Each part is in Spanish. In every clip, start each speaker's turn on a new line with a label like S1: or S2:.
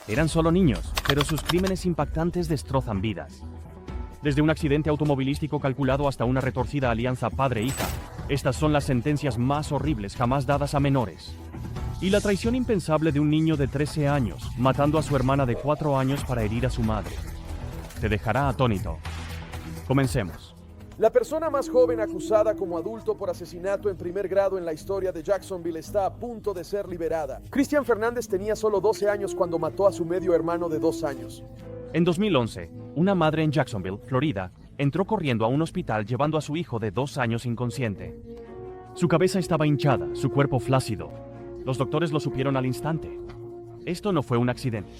S1: Eran solo niños, pero sus crímenes impactantes destrozan vidas. Desde un accidente automovilístico calculado hasta una retorcida alianza padre-hija, estas son las sentencias más horribles jamás dadas a menores. Y la traición impensable de un niño de 13 años, matando a su hermana de 4 años para herir a su madre. Te dejará atónito. Comencemos.
S2: La persona más joven acusada como adulto por asesinato en primer grado en la historia de Jacksonville está a punto de ser liberada. Christian Fernández tenía solo 12 años cuando mató a su medio hermano de 2 años.
S1: En 2011, una madre en Jacksonville, Florida, entró corriendo a un hospital llevando a su hijo de 2 años inconsciente. Su cabeza estaba hinchada, su cuerpo flácido. Los doctores lo supieron al instante. Esto no fue un accidente.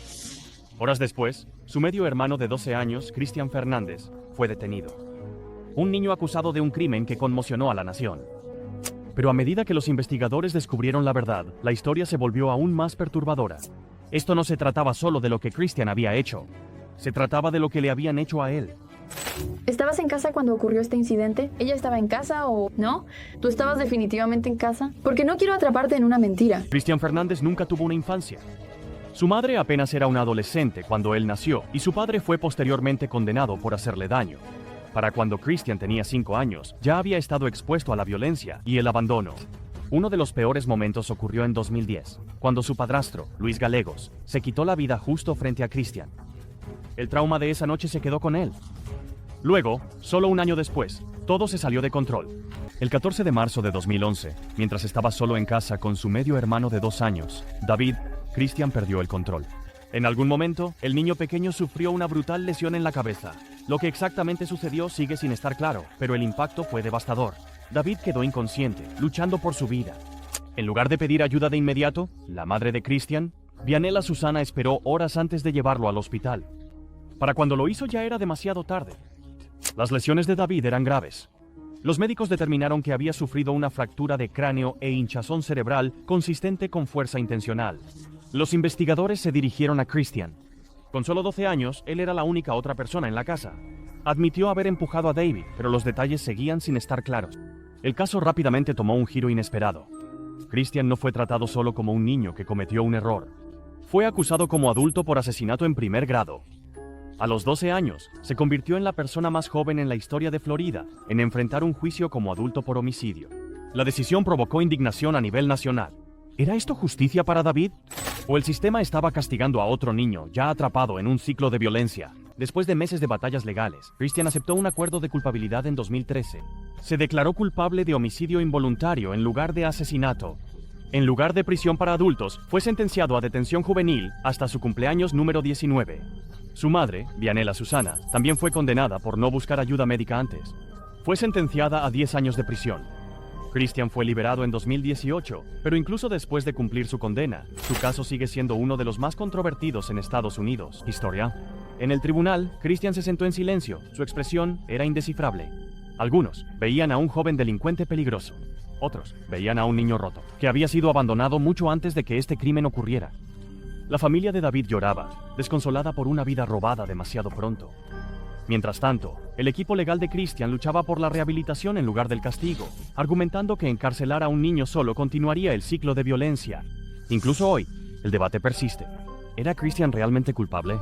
S1: Horas después, su medio hermano de 12 años, Christian Fernández, fue detenido. Un niño acusado de un crimen que conmocionó a la nación. Pero a medida que los investigadores descubrieron la verdad, la historia se volvió aún más perturbadora. Esto no se trataba solo de lo que Christian había hecho. Se trataba de lo que le habían hecho a él.
S3: ¿Estabas en casa cuando ocurrió este incidente? ¿Ella estaba en casa o no? ¿Tú estabas definitivamente en casa? Porque no quiero atraparte en una mentira.
S1: Christian Fernández nunca tuvo una infancia. Su madre apenas era una adolescente cuando él nació y su padre fue posteriormente condenado por hacerle daño. Para cuando Christian tenía 5 años, ya había estado expuesto a la violencia y el abandono. Uno de los peores momentos ocurrió en 2010, cuando su padrastro, Luis Galegos, se quitó la vida justo frente a Christian. El trauma de esa noche se quedó con él. Luego, solo un año después, todo se salió de control. El 14 de marzo de 2011, mientras estaba solo en casa con su medio hermano de 2 años, David, Christian perdió el control. En algún momento, el niño pequeño sufrió una brutal lesión en la cabeza. Lo que exactamente sucedió sigue sin estar claro, pero el impacto fue devastador. David quedó inconsciente, luchando por su vida. En lugar de pedir ayuda de inmediato, la madre de Christian, Vianela Susana, esperó horas antes de llevarlo al hospital. Para cuando lo hizo ya era demasiado tarde. Las lesiones de David eran graves. Los médicos determinaron que había sufrido una fractura de cráneo e hinchazón cerebral consistente con fuerza intencional. Los investigadores se dirigieron a Christian. Con solo 12 años, él era la única otra persona en la casa. Admitió haber empujado a David, pero los detalles seguían sin estar claros. El caso rápidamente tomó un giro inesperado. Christian no fue tratado solo como un niño que cometió un error. Fue acusado como adulto por asesinato en primer grado. A los 12 años, se convirtió en la persona más joven en la historia de Florida en enfrentar un juicio como adulto por homicidio. La decisión provocó indignación a nivel nacional. ¿Era esto justicia para David? ¿O el sistema estaba castigando a otro niño ya atrapado en un ciclo de violencia? Después de meses de batallas legales, Christian aceptó un acuerdo de culpabilidad en 2013. Se declaró culpable de homicidio involuntario en lugar de asesinato. En lugar de prisión para adultos, fue sentenciado a detención juvenil hasta su cumpleaños número 19. Su madre, Vianela Susana, también fue condenada por no buscar ayuda médica antes. Fue sentenciada a 10 años de prisión. Christian fue liberado en 2018, pero incluso después de cumplir su condena, su caso sigue siendo uno de los más controvertidos en Estados Unidos. Historia. En el tribunal, Christian se sentó en silencio. Su expresión era indescifrable. Algunos veían a un joven delincuente peligroso. Otros veían a un niño roto, que había sido abandonado mucho antes de que este crimen ocurriera. La familia de David lloraba, desconsolada por una vida robada demasiado pronto. Mientras tanto, el equipo legal de Christian luchaba por la rehabilitación en lugar del castigo, argumentando que encarcelar a un niño solo continuaría el ciclo de violencia. Incluso hoy, el debate persiste. ¿Era Christian realmente culpable?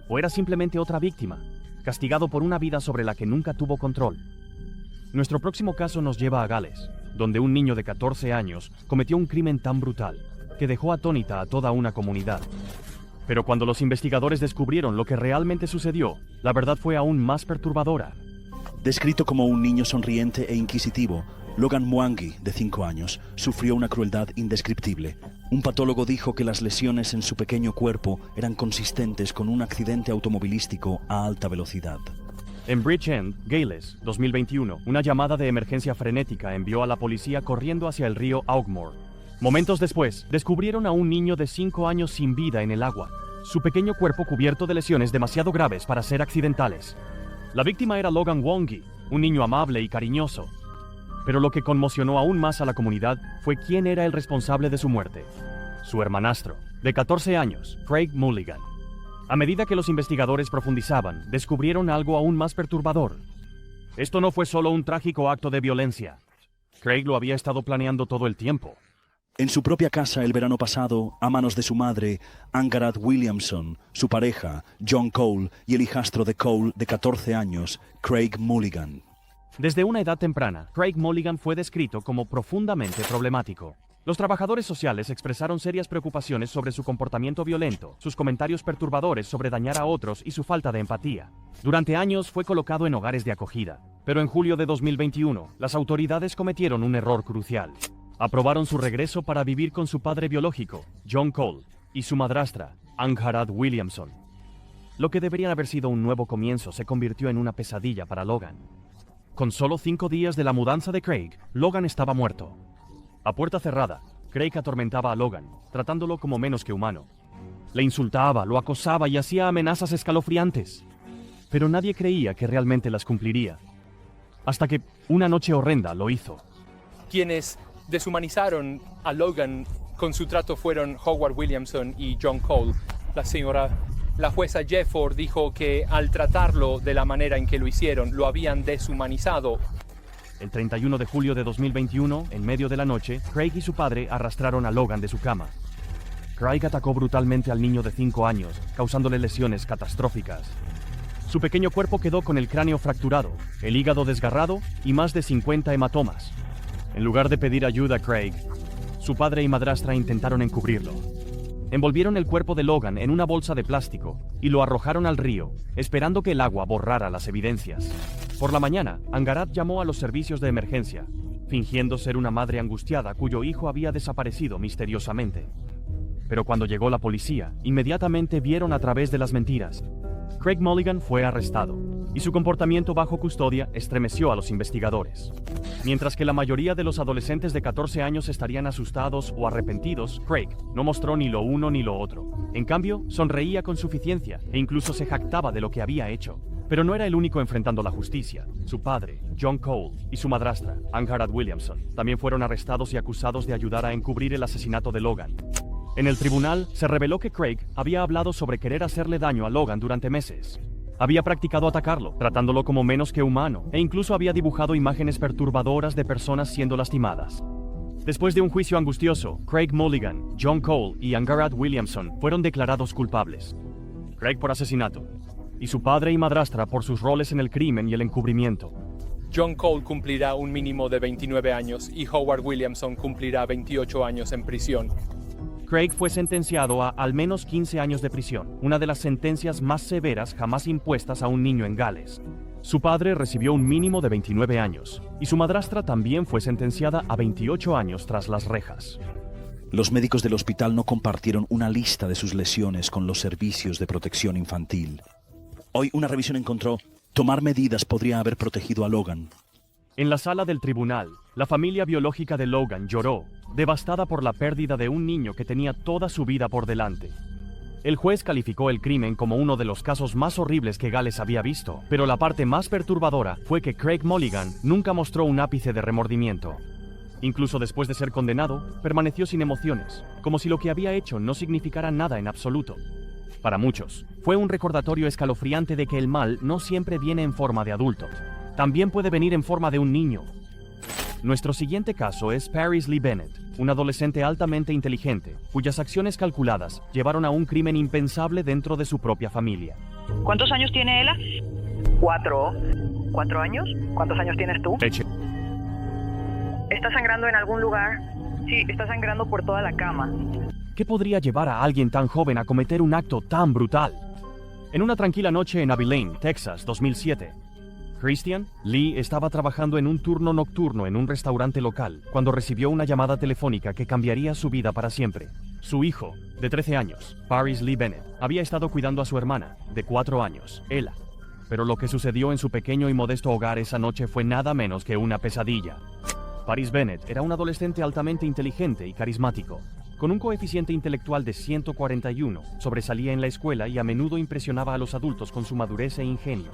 S1: ¿O era simplemente otra víctima, castigado por una vida sobre la que nunca tuvo control? Nuestro próximo caso nos lleva a Gales, donde un niño de 14 años cometió un crimen tan brutal que dejó atónita a toda una comunidad. Pero cuando los investigadores descubrieron lo que realmente sucedió, la verdad fue aún más perturbadora.
S4: Descrito como un niño sonriente e inquisitivo, Logan Mwangi, de 5 años, sufrió una crueldad indescriptible. Un patólogo dijo que las lesiones en su pequeño cuerpo eran consistentes con un accidente automovilístico a alta velocidad.
S1: En Bridgend, Gales, 2021, una llamada de emergencia frenética envió a la policía corriendo hacia el río Augmoor. Momentos después, descubrieron a un niño de 5 años sin vida en el agua, su pequeño cuerpo cubierto de lesiones demasiado graves para ser accidentales. La víctima era Logan Mwangi, un niño amable y cariñoso. Pero lo que conmocionó aún más a la comunidad fue quién era el responsable de su muerte. Su hermanastro, de 14 años, Craig Mulligan. A medida que los investigadores profundizaban, descubrieron algo aún más perturbador. Esto no fue solo un trágico acto de violencia. Craig lo había estado planeando todo el tiempo.
S4: En su propia casa el verano pasado, a manos de su madre, Angarad Williamson, su pareja, John Cole, y el hijastro de Cole, de 14 años, Craig Mulligan.
S1: Desde una edad temprana, Craig Mulligan fue descrito como profundamente problemático. Los trabajadores sociales expresaron serias preocupaciones sobre su comportamiento violento, sus comentarios perturbadores sobre dañar a otros y su falta de empatía. Durante años fue colocado en hogares de acogida, pero en julio de 2021, las autoridades cometieron un error crucial. Aprobaron su regreso para vivir con su padre biológico, John Cole, y su madrastra, Angarad Williamson. Lo que debería haber sido un nuevo comienzo se convirtió en una pesadilla para Logan. Con solo 5 días de la mudanza de Craig, Logan estaba muerto. A puerta cerrada, Craig atormentaba a Logan, tratándolo como menos que humano. Le insultaba, lo acosaba y hacía amenazas escalofriantes. Pero nadie creía que realmente las cumpliría. Hasta que una noche horrenda lo hizo.
S5: Quienes deshumanizaron a Logan con su trato fueron Howard Williamson y John Cole. La jueza Jefford dijo que al tratarlo de la manera en que lo hicieron, lo habían deshumanizado.
S1: El 31 de julio de 2021, en medio de la noche, Craig y su padre arrastraron a Logan de su cama. Craig atacó brutalmente al niño de 5 años, causándole lesiones catastróficas. Su pequeño cuerpo quedó con el cráneo fracturado, el hígado desgarrado y más de 50 hematomas. En lugar de pedir ayuda a Craig, su padre y madrastra intentaron encubrirlo. Envolvieron el cuerpo de Logan en una bolsa de plástico y lo arrojaron al río, esperando que el agua borrara las evidencias. Por la mañana, Angarad llamó a los servicios de emergencia, fingiendo ser una madre angustiada cuyo hijo había desaparecido misteriosamente. Pero cuando llegó la policía, inmediatamente vieron a través de las mentiras. Craig Mulligan fue arrestado, y su comportamiento bajo custodia estremeció a los investigadores. Mientras que la mayoría de los adolescentes de 14 años estarían asustados o arrepentidos, Craig no mostró ni lo uno ni lo otro. En cambio, sonreía con suficiencia e incluso se jactaba de lo que había hecho. Pero no era el único enfrentando la justicia. Su padre, John Cole, y su madrastra, Angarad Williamson, también fueron arrestados y acusados de ayudar a encubrir el asesinato de Logan. En el tribunal, se reveló que Craig había hablado sobre querer hacerle daño a Logan durante meses. Había practicado atacarlo, tratándolo como menos que humano, e incluso había dibujado imágenes perturbadoras de personas siendo lastimadas. Después de un juicio angustioso, Craig Mulligan, John Cole y Angarad Williamson fueron declarados culpables. Craig por asesinato, y su padre y madrastra por sus roles en el crimen y el encubrimiento.
S5: John Cole cumplirá un mínimo de 29 años y Howard Williamson cumplirá 28 años en prisión.
S1: Craig fue sentenciado a al menos 15 años de prisión, una de las sentencias más severas jamás impuestas a un niño en Gales. Su padre recibió un mínimo de 29 años, y su madrastra también fue sentenciada a 28 años tras las rejas.
S4: Los médicos del hospital no compartieron una lista de sus lesiones con los servicios de protección infantil. Hoy una revisión encontró: tomar medidas podría haber protegido a Logan.
S1: En la sala del tribunal, la familia biológica de Logan lloró, devastada por la pérdida de un niño que tenía toda su vida por delante. El juez calificó el crimen como uno de los casos más horribles que Gales había visto, pero la parte más perturbadora fue que Craig Mulligan nunca mostró un ápice de remordimiento. Incluso después de ser condenado, permaneció sin emociones, como si lo que había hecho no significara nada en absoluto. Para muchos, fue un recordatorio escalofriante de que el mal no siempre viene en forma de adultos. También puede venir en forma de un niño. Nuestro siguiente caso es Paris Lee Bennett, un adolescente altamente inteligente, cuyas acciones calculadas llevaron a un crimen impensable dentro de su propia familia.
S6: ¿Cuántos años tiene Ella? 4. ¿4 años? ¿Cuántos años tienes tú?
S1: Leche.
S6: ¿Está sangrando en algún lugar? Sí, está sangrando por toda la cama.
S1: ¿Qué podría llevar a alguien tan joven a cometer un acto tan brutal? En una tranquila noche en Abilene, Texas, 2007, Christian Lee estaba trabajando en un turno nocturno en un restaurante local cuando recibió una llamada telefónica que cambiaría su vida para siempre. Su hijo, de 13 años, Paris Lee Bennett, había estado cuidando a su hermana, de 4 años, Ella. Pero lo que sucedió en su pequeño y modesto hogar esa noche fue nada menos que una pesadilla. Paris Bennett era un adolescente altamente inteligente y carismático. Con un coeficiente intelectual de 141, sobresalía en la escuela y a menudo impresionaba a los adultos con su madurez e ingenio.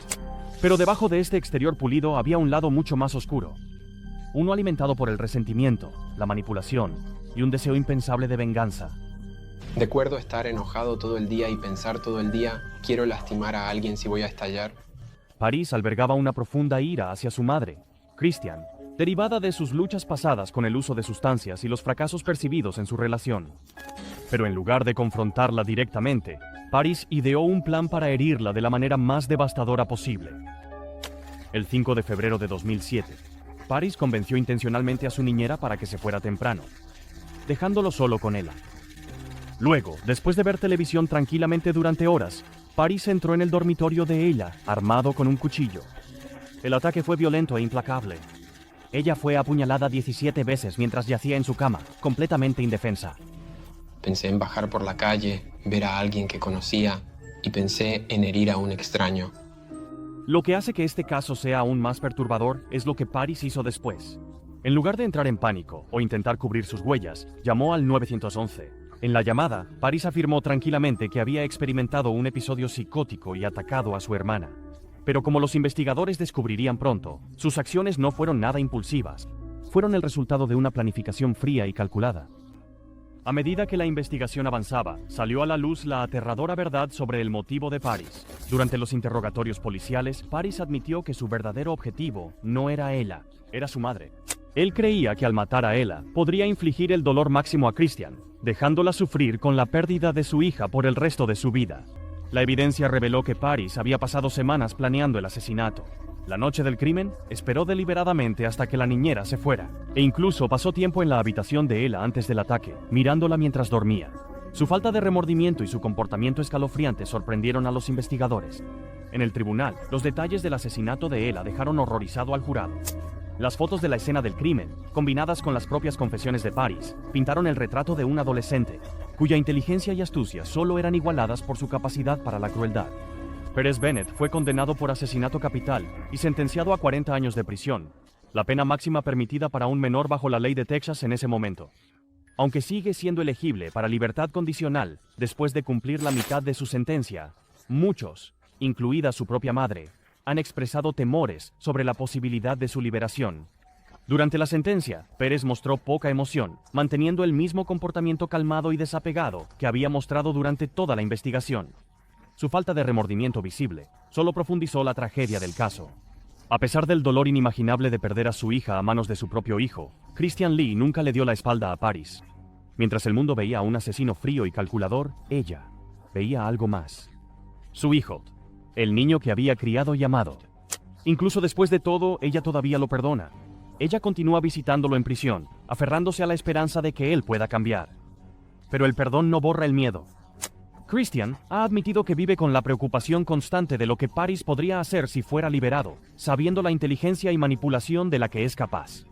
S1: Pero debajo de este exterior pulido había un lado mucho más oscuro. Uno alimentado por el resentimiento, la manipulación y un deseo impensable de venganza.
S7: Recuerdo estar enojado todo el día y pensar todo el día, quiero lastimar a alguien si voy a estallar.
S1: Paris albergaba una profunda ira hacia su madre, Christian, derivada de sus luchas pasadas con el uso de sustancias y los fracasos percibidos en su relación. Pero en lugar de confrontarla directamente, Paris ideó un plan para herirla de la manera más devastadora posible. El 5 de febrero de 2007, Paris convenció intencionalmente a su niñera para que se fuera temprano, dejándolo solo con ella. Luego, después de ver televisión tranquilamente durante horas, Paris entró en el dormitorio de ella, armado con un cuchillo. El ataque fue violento e implacable. Ella fue apuñalada 17 veces mientras yacía en su cama, completamente indefensa.
S7: Pensé en bajar por la calle, ver a alguien que conocía y pensé en herir a un extraño.
S1: Lo que hace que este caso sea aún más perturbador es lo que Paris hizo después. En lugar de entrar en pánico o intentar cubrir sus huellas, llamó al 911. En la llamada, Paris afirmó tranquilamente que había experimentado un episodio psicótico y atacado a su hermana. Pero como los investigadores descubrirían pronto, sus acciones no fueron nada impulsivas. Fueron el resultado de una planificación fría y calculada. A medida que la investigación avanzaba, salió a la luz la aterradora verdad sobre el motivo de Paris. Durante los interrogatorios policiales, Paris admitió que su verdadero objetivo no era ella, era su madre. Él creía que al matar a ella, podría infligir el dolor máximo a Christian, dejándola sufrir con la pérdida de su hija por el resto de su vida. La evidencia reveló que Paris había pasado semanas planeando el asesinato. La noche del crimen, esperó deliberadamente hasta que la niñera se fuera, e incluso pasó tiempo en la habitación de ella antes del ataque, mirándola mientras dormía. Su falta de remordimiento y su comportamiento escalofriante sorprendieron a los investigadores. En el tribunal, los detalles del asesinato de ella dejaron horrorizado al jurado. Las fotos de la escena del crimen, combinadas con las propias confesiones de Paris, pintaron el retrato de un adolescente, cuya inteligencia y astucia solo eran igualadas por su capacidad para la crueldad. Perez Bennett fue condenado por asesinato capital y sentenciado a 40 años de prisión, la pena máxima permitida para un menor bajo la ley de Texas en ese momento. Aunque sigue siendo elegible para libertad condicional después de cumplir la mitad de su sentencia, muchos, incluida su propia madre, han expresado temores sobre la posibilidad de su liberación. Durante la sentencia, Pérez mostró poca emoción, manteniendo el mismo comportamiento calmado y desapegado que había mostrado durante toda la investigación. Su falta de remordimiento visible solo profundizó la tragedia del caso. A pesar del dolor inimaginable de perder a su hija a manos de su propio hijo, Christian Lee nunca le dio la espalda a Paris. Mientras el mundo veía a un asesino frío y calculador, ella veía algo más. Su hijo, el niño que había criado y amado. Incluso después de todo, ella todavía lo perdona. Ella continúa visitándolo en prisión, aferrándose a la esperanza de que él pueda cambiar. Pero el perdón no borra el miedo. Christian ha admitido que vive con la preocupación constante de lo que Paris podría hacer si fuera liberado, sabiendo la inteligencia y manipulación de la que es capaz.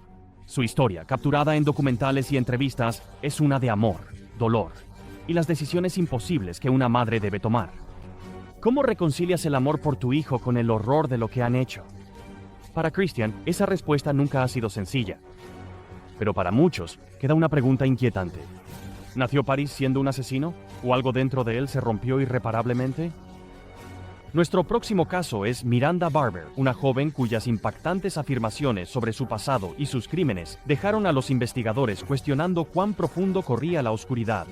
S1: Su historia, capturada en documentales y entrevistas, es una de amor, dolor y las decisiones imposibles que una madre debe tomar. ¿Cómo reconcilias el amor por tu hijo con el horror de lo que han hecho? Para Christian, esa respuesta nunca ha sido sencilla. Pero para muchos, queda una pregunta inquietante. ¿Nació Paris siendo un asesino? ¿O algo dentro de él se rompió irreparablemente? Nuestro próximo caso es Miranda Barber, una joven cuyas impactantes afirmaciones sobre su pasado y sus crímenes dejaron a los investigadores cuestionando cuán profundo corría la oscuridad.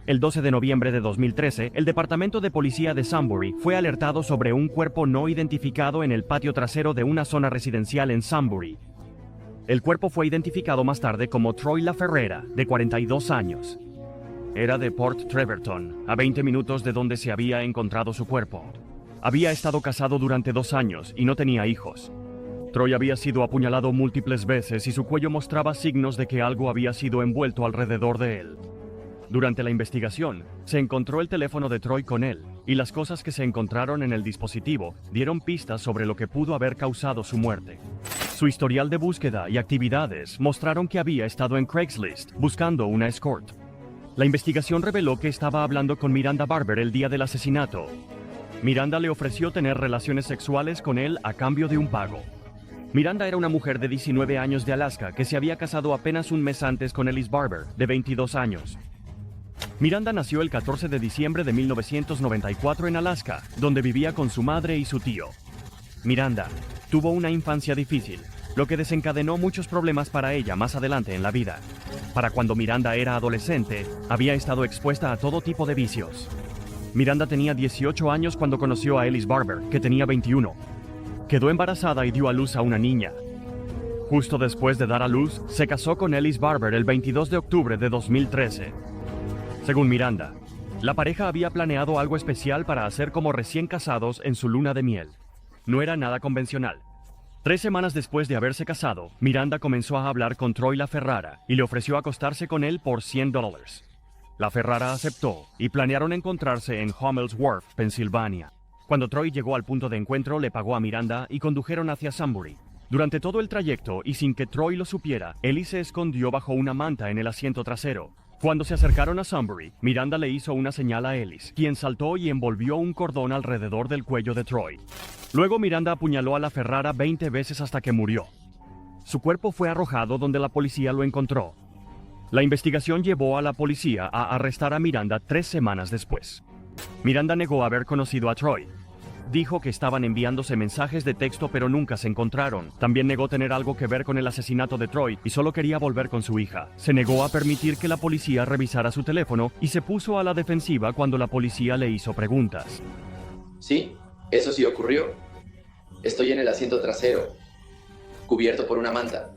S1: El 12 de noviembre de 2013, el Departamento de Policía de Sunbury fue alertado sobre un cuerpo no identificado en el patio trasero de una zona residencial en Sunbury. El cuerpo fue identificado más tarde como Troy LaFerrera, de 42 años. Era de Port Trevorton, a 20 minutos de donde se había encontrado su cuerpo. Había estado casado durante 2 años y no tenía hijos. Troy había sido apuñalado múltiples veces y su cuello mostraba signos de que algo había sido envuelto alrededor de él. Durante la investigación, se encontró el teléfono de Troy con él, y las cosas que se encontraron en el dispositivo dieron pistas sobre lo que pudo haber causado su muerte. Su historial de búsqueda y actividades mostraron que había estado en Craigslist buscando una escort. La investigación reveló que estaba hablando con Miranda Barber el día del asesinato. Miranda le ofreció tener relaciones sexuales con él a cambio de un pago. Miranda era una mujer de 19 años de Alaska que se había casado apenas un mes antes con Ellis Barber, de 22 años. Miranda nació el 14 de diciembre de 1994 en Alaska, donde vivía con su madre y su tío. Miranda tuvo una infancia difícil, lo que desencadenó muchos problemas para ella más adelante en la vida. Para cuando Miranda era adolescente, había estado expuesta a todo tipo de vicios. Miranda tenía 18 años cuando conoció a Ellis Barber, que tenía 21. Quedó embarazada y dio a luz a una niña. Justo después de dar a luz, se casó con Ellis Barber el 22 de octubre de 2013. Según Miranda, la pareja había planeado algo especial para hacer como recién casados en su luna de miel. No era nada convencional. 3 semanas después de haberse casado, Miranda comenzó a hablar con Troy LaFerrara y le ofreció acostarse con él por $100. LaFerrara aceptó y planearon encontrarse en Hummel's Wharf, Pensilvania. Cuando Troy llegó al punto de encuentro, le pagó a Miranda y condujeron hacia Sunbury. Durante todo el trayecto y sin que Troy lo supiera, Ellis se escondió bajo una manta en el asiento trasero. Cuando se acercaron a Sunbury, Miranda le hizo una señal a Ellis, quien saltó y envolvió un cordón alrededor del cuello de Troy. Luego Miranda apuñaló a LaFerrara 20 veces hasta que murió. Su cuerpo fue arrojado donde la policía lo encontró. La investigación llevó a la policía a arrestar a Miranda 3 semanas después. Miranda negó haber conocido a Troy. Dijo que estaban enviándose mensajes de texto pero nunca se encontraron. También negó tener algo que ver con el asesinato de Troy y solo quería volver con su hija. Se negó a permitir que la policía revisara su teléfono y se puso a la defensiva cuando la policía le hizo preguntas.
S8: Sí, eso sí ocurrió. Estoy en el asiento trasero, cubierto por una manta.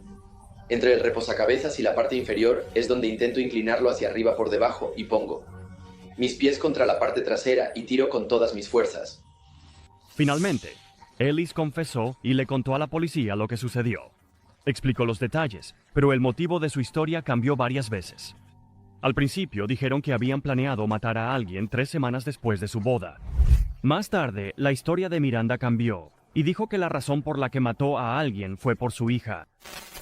S8: Entre el reposacabezas y la parte inferior es donde intento inclinarlo hacia arriba por debajo y pongo mis pies contra la parte trasera y tiro con todas mis fuerzas.
S1: Finalmente, Ellis confesó y le contó a la policía lo que sucedió. Explicó los detalles, pero el motivo de su historia cambió varias veces. Al principio dijeron que habían planeado matar a alguien 3 semanas después de su boda. Más tarde, la historia de Miranda cambió y dijo que la razón por la que mató a alguien fue por su hija.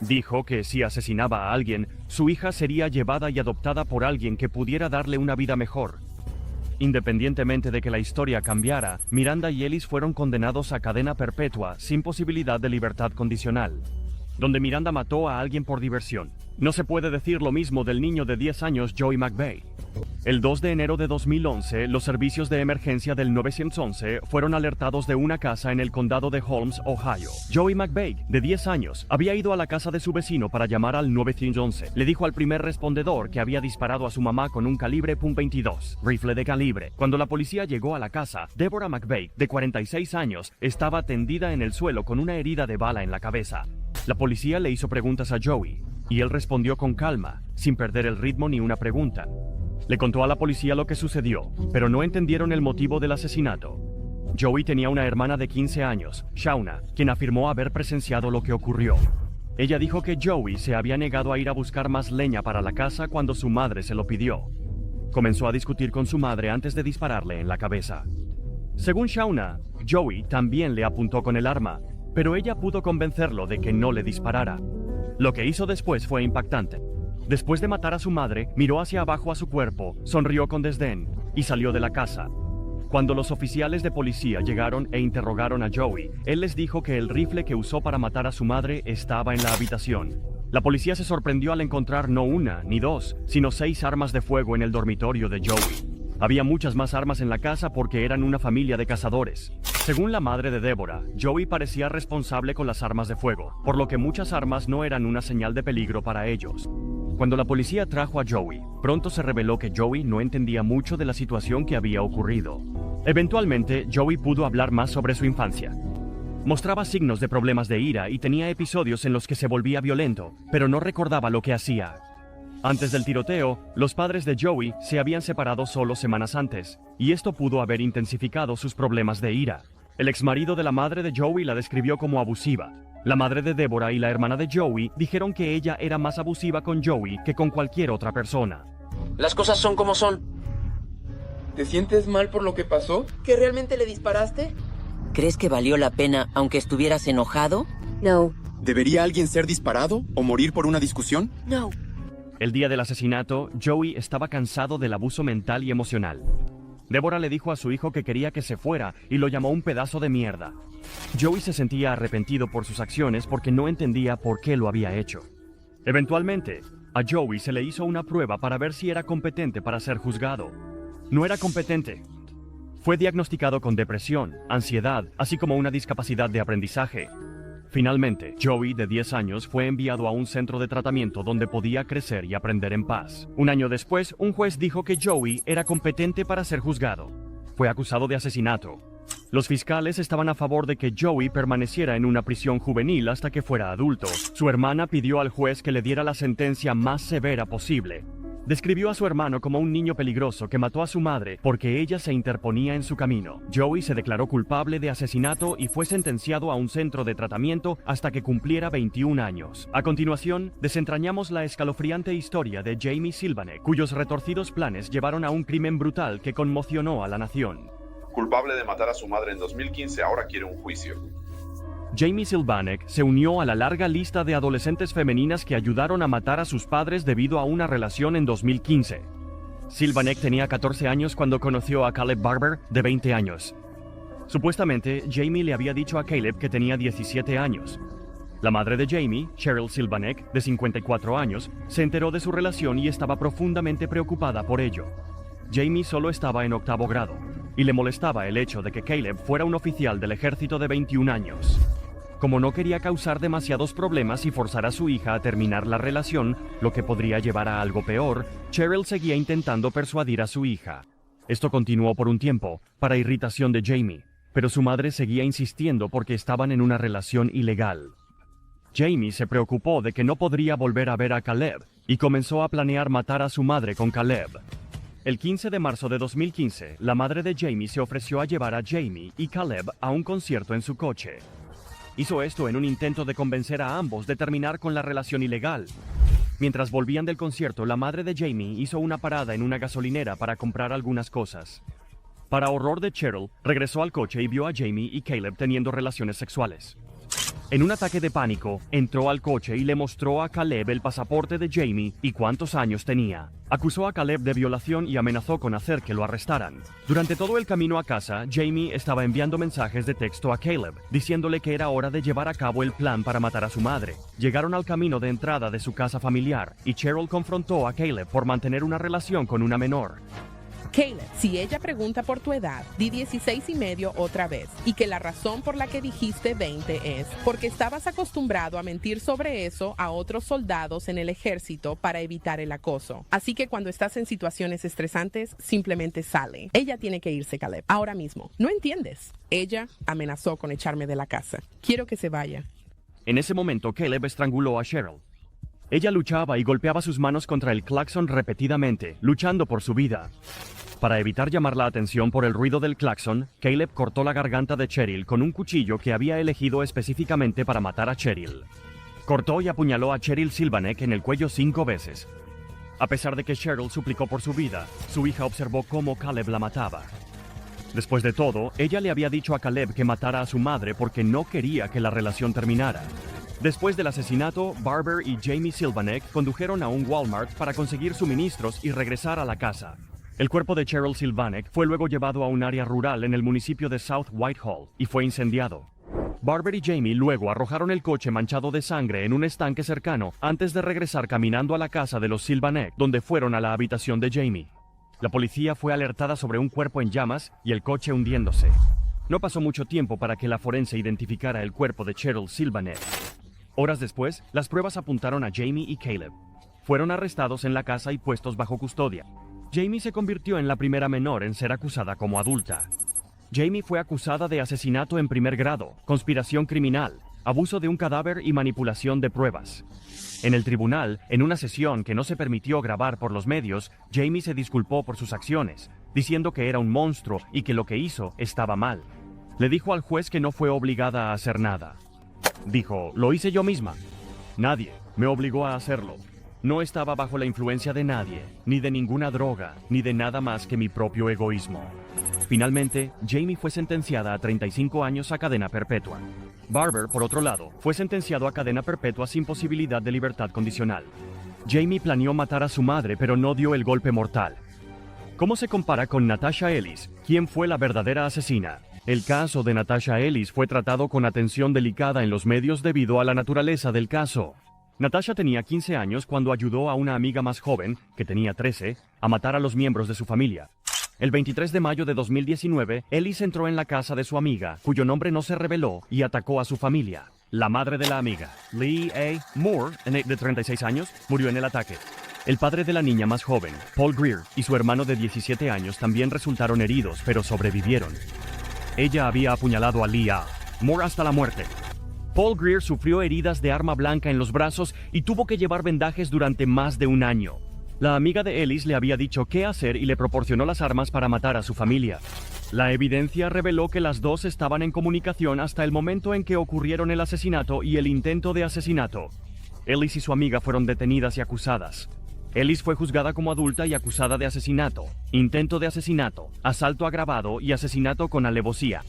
S1: Dijo que si asesinaba a alguien, su hija sería llevada y adoptada por alguien que pudiera darle una vida mejor. Independientemente de que la historia cambiara, Miranda y Ellis fueron condenados a cadena perpetua sin posibilidad de libertad condicional, donde Miranda mató a alguien por diversión. No se puede decir lo mismo del niño de 10 años Joey McVeigh. El 2 de enero de 2011, los servicios de emergencia del 911 fueron alertados de una casa en el condado de Holmes, Ohio. Joey McVeigh, de 10 años, había ido a la casa de su vecino para llamar al 911. Le dijo al primer respondedor que había disparado a su mamá con un calibre .22, rifle de calibre. Cuando la policía llegó a la casa, Deborah McVeigh, de 46 años, estaba tendida en el suelo con una herida de bala en la cabeza. La policía le hizo preguntas a Joey, y él respondió con calma, sin perder el ritmo ni una pregunta. Le contó a la policía lo que sucedió, pero no entendieron el motivo del asesinato. Joey tenía una hermana de 15 años, Shauna, quien afirmó haber presenciado lo que ocurrió. Ella dijo que Joey se había negado a ir a buscar más leña para la casa cuando su madre se lo pidió. Comenzó a discutir con su madre antes de dispararle en la cabeza. Según Shauna, Joey también le apuntó con el arma, pero ella pudo convencerlo de que no le disparara. Lo que hizo después fue impactante. Después de matar a su madre, miró hacia abajo a su cuerpo, sonrió con desdén y salió de la casa. Cuando los oficiales de policía llegaron e interrogaron a Joey, él les dijo que el rifle que usó para matar a su madre estaba en la habitación. La policía se sorprendió al encontrar no 1 ni 2, sino 6 armas de fuego en el dormitorio de Joey. Había muchas más armas en la casa porque eran una familia de cazadores. Según la madre de Deborah, Joey parecía responsable con las armas de fuego, por lo que muchas armas no eran una señal de peligro para ellos. Cuando la policía trajo a Joey, pronto se reveló que Joey no entendía mucho de la situación que había ocurrido. Eventualmente, Joey pudo hablar más sobre su infancia. Mostraba signos de problemas de ira y tenía episodios en los que se volvía violento, pero no recordaba lo que hacía. Antes del tiroteo, los padres de Joey se habían separado solo semanas antes, y esto pudo haber intensificado sus problemas de ira. El exmarido de la madre de Joey la describió como abusiva. La madre de Deborah y la hermana de Joey dijeron que ella era más abusiva con Joey que con cualquier otra persona.
S9: Las cosas son como son.
S10: ¿Te sientes mal por lo que pasó?
S11: ¿Que realmente le disparaste?
S9: ¿Crees que valió la pena aunque estuvieras enojado?
S11: No.
S10: ¿Debería alguien ser disparado o morir por una discusión?
S11: No.
S1: El día del asesinato, Joey estaba cansado del abuso mental y emocional. Deborah le dijo a su hijo que quería que se fuera y lo llamó un pedazo de mierda. Joey se sentía arrepentido por sus acciones porque no entendía por qué lo había hecho. Eventualmente, a Joey se le hizo una prueba para ver si era competente para ser juzgado. No era competente. Fue diagnosticado con depresión, ansiedad, así como una discapacidad de aprendizaje. Finalmente, Joey, de 10 años, fue enviado a un centro de tratamiento donde podía crecer y aprender en paz. Un año después, un juez dijo que Joey era competente para ser juzgado. Fue acusado de asesinato. Los fiscales estaban a favor de que Joey permaneciera en una prisión juvenil hasta que fuera adulto. Su hermana pidió al juez que le diera la sentencia más severa posible. Describió a su hermano como un niño peligroso que mató a su madre porque ella se interponía en su camino. Joey se declaró culpable de asesinato y fue sentenciado a un centro de tratamiento hasta que cumpliera 21 años. A continuación, desentrañamos la escalofriante historia de Jamie Silvanek, cuyos retorcidos planes llevaron a un crimen brutal que conmocionó a la nación.
S12: Culpable de matar a su madre en 2015, ahora quiere un juicio.
S1: Jamie Silvanek se unió a la larga lista de adolescentes femeninas que ayudaron a matar a sus padres debido a una relación en 2015. Silvanek tenía 14 años cuando conoció a Caleb Barber, de 20 años. Supuestamente, Jamie le había dicho a Caleb que tenía 17 años. La madre de Jamie, Cheryl Silvanek, de 54 años, se enteró de su relación y estaba profundamente preocupada por ello. Jamie solo estaba en 8º grado, y le molestaba el hecho de que Caleb fuera un oficial del ejército de 21 años. Como no quería causar demasiados problemas y forzar a su hija a terminar la relación, lo que podría llevar a algo peor, Cheryl seguía intentando persuadir a su hija. Esto continuó por un tiempo, para irritación de Jamie, pero su madre seguía insistiendo porque estaban en una relación ilegal. Jamie se preocupó de que no podría volver a ver a Caleb, y comenzó a planear matar a su madre con Caleb. El 15 de marzo de 2015, la madre de Jamie se ofreció a llevar a Jamie y Caleb a un concierto en su coche. Hizo esto en un intento de convencer a ambos de terminar con la relación ilegal. Mientras volvían del concierto, la madre de Jamie hizo una parada en una gasolinera para comprar algunas cosas. Para horror de Cheryl, regresó al coche y vio a Jamie y Caleb teniendo relaciones sexuales. En un ataque de pánico, entró al coche y le mostró a Caleb el pasaporte de Jamie y cuántos años tenía. Acusó a Caleb de violación y amenazó con hacer que lo arrestaran. Durante todo el camino a casa, Jamie estaba enviando mensajes de texto a Caleb, diciéndole que era hora de llevar a cabo el plan para matar a su madre. Llegaron al camino de entrada de su casa familiar, y Cheryl confrontó a Caleb por mantener una relación con una menor.
S13: Caleb, si ella pregunta por tu edad, di 16 y medio otra vez, y que la razón por la que dijiste 20 es porque estabas acostumbrado a mentir sobre eso a otros soldados en el ejército para evitar el acoso. Así que cuando estás en situaciones estresantes, simplemente sale. Ella tiene que irse, Caleb, ahora mismo. ¿No entiendes? Ella amenazó con echarme de la casa. Quiero que se vaya.
S1: En ese momento, Caleb estranguló a Cheryl. Ella luchaba y golpeaba sus manos contra el claxon repetidamente, luchando por su vida. Para evitar llamar la atención por el ruido del claxon, Caleb cortó la garganta de Cheryl con un cuchillo que había elegido específicamente para matar a Cheryl. Cortó y apuñaló a Cheryl Silvanek en el cuello 5 veces. A pesar de que Cheryl suplicó por su vida, su hija observó cómo Caleb la mataba. Después de todo, ella le había dicho a Caleb que matara a su madre porque no quería que la relación terminara. Después del asesinato, Barber y Jamie Silvanek condujeron a un Walmart para conseguir suministros y regresar a la casa. El cuerpo de Cheryl Silvanek fue luego llevado a un área rural en el municipio de South Whitehall y fue incendiado. Barber y Jamie luego arrojaron el coche manchado de sangre en un estanque cercano antes de regresar caminando a la casa de los Silvanek, donde fueron a la habitación de Jamie. La policía fue alertada sobre un cuerpo en llamas y el coche hundiéndose. No pasó mucho tiempo para que la forense identificara el cuerpo de Cheryl Silvanek. Horas después, las pruebas apuntaron a Jamie y Caleb. Fueron arrestados en la casa y puestos bajo custodia. Jamie se convirtió en la primera menor en ser acusada como adulta. Jamie fue acusada de asesinato en 1er grado, conspiración criminal, abuso de un cadáver y manipulación de pruebas. En el tribunal, en una sesión que no se permitió grabar por los medios, Jamie se disculpó por sus acciones, diciendo que era un monstruo y que lo que hizo estaba mal. Le dijo al juez que no fue obligada a hacer nada. Dijo, lo hice yo misma. Nadie me obligó a hacerlo. No estaba bajo la influencia de nadie, ni de ninguna droga, ni de nada más que mi propio egoísmo. Finalmente, Jamie fue sentenciada a 35 años a cadena perpetua. Barber, por otro lado, fue sentenciado a cadena perpetua sin posibilidad de libertad condicional. Jamie planeó matar a su madre, pero no dio el golpe mortal. ¿Cómo se compara con Natasha Ellis, quien fue la verdadera asesina? El caso de Natasha Ellis fue tratado con atención delicada en los medios debido a la naturaleza del caso. Natasha tenía 15 años cuando ayudó a una amiga más joven, que tenía 13, a matar a los miembros de su familia. El 23 de mayo de 2019, Ellis entró en la casa de su amiga, cuyo nombre no se reveló, y atacó a su familia. La madre de la amiga, Lee A. Moore, de 36 años, murió en el ataque. El padre de la niña más joven, Paul Greer, y su hermano de 17 años también resultaron heridos, pero sobrevivieron. Ella había apuñalado a Leah Moore hasta la muerte. Paul Greer sufrió heridas de arma blanca en los brazos y tuvo que llevar vendajes durante más de un año. La amiga de Ellis le había dicho qué hacer y le proporcionó las armas para matar a su familia. La evidencia reveló que las dos estaban en comunicación hasta el momento en que ocurrieron el asesinato y el intento de asesinato. Ellis y su amiga fueron detenidas y acusadas. Ellis fue juzgada como adulta y acusada de asesinato, intento de asesinato, asalto agravado y asesinato con alevosía.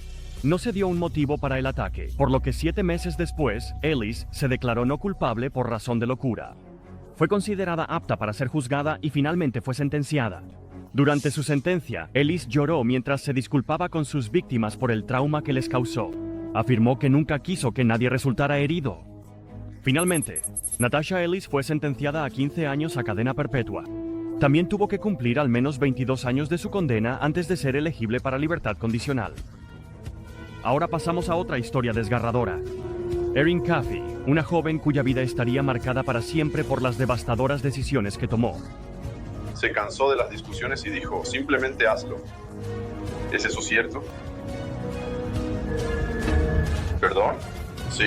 S1: No se dio un motivo para el ataque, por lo que 7 meses después, Ellis se declaró no culpable por razón de locura. Fue considerada apta para ser juzgada y finalmente fue sentenciada. Durante su sentencia, Ellis lloró mientras se disculpaba con sus víctimas por el trauma que les causó. Afirmó que nunca quiso que nadie resultara herido. Finalmente, Natasha Ellis fue sentenciada a 15 años a cadena perpetua. También tuvo que cumplir al menos 22 años de su condena antes de ser elegible para libertad condicional. Ahora pasamos a otra historia desgarradora. Erin Caffey, una joven cuya vida estaría marcada para siempre por las devastadoras decisiones que tomó.
S12: Se cansó de las discusiones y dijo, simplemente hazlo. ¿Es eso cierto? ¿Perdón? Sí.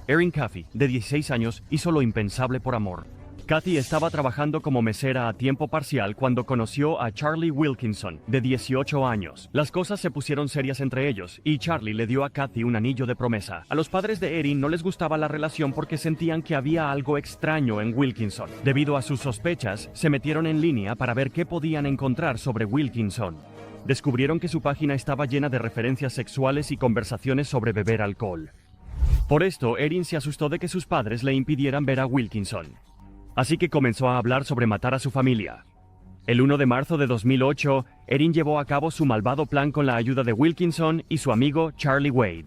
S1: Erin Caffey, de 16 años, hizo lo impensable por amor. Kathy estaba trabajando como mesera a tiempo parcial cuando conoció a Charlie Wilkinson, de 18 años. Las cosas se pusieron serias entre ellos, y Charlie le dio a Kathy un anillo de promesa. A los padres de Erin no les gustaba la relación porque sentían que había algo extraño en Wilkinson. Debido a sus sospechas, se metieron en línea para ver qué podían encontrar sobre Wilkinson. Descubrieron que su página estaba llena de referencias sexuales y conversaciones sobre beber alcohol. Por esto, Erin se asustó de que sus padres le impidieran ver a Wilkinson. Así que comenzó a hablar sobre matar a su familia. El 1 de marzo de 2008, Erin llevó a cabo su malvado plan con la ayuda de Wilkinson y su amigo Charlie Wade.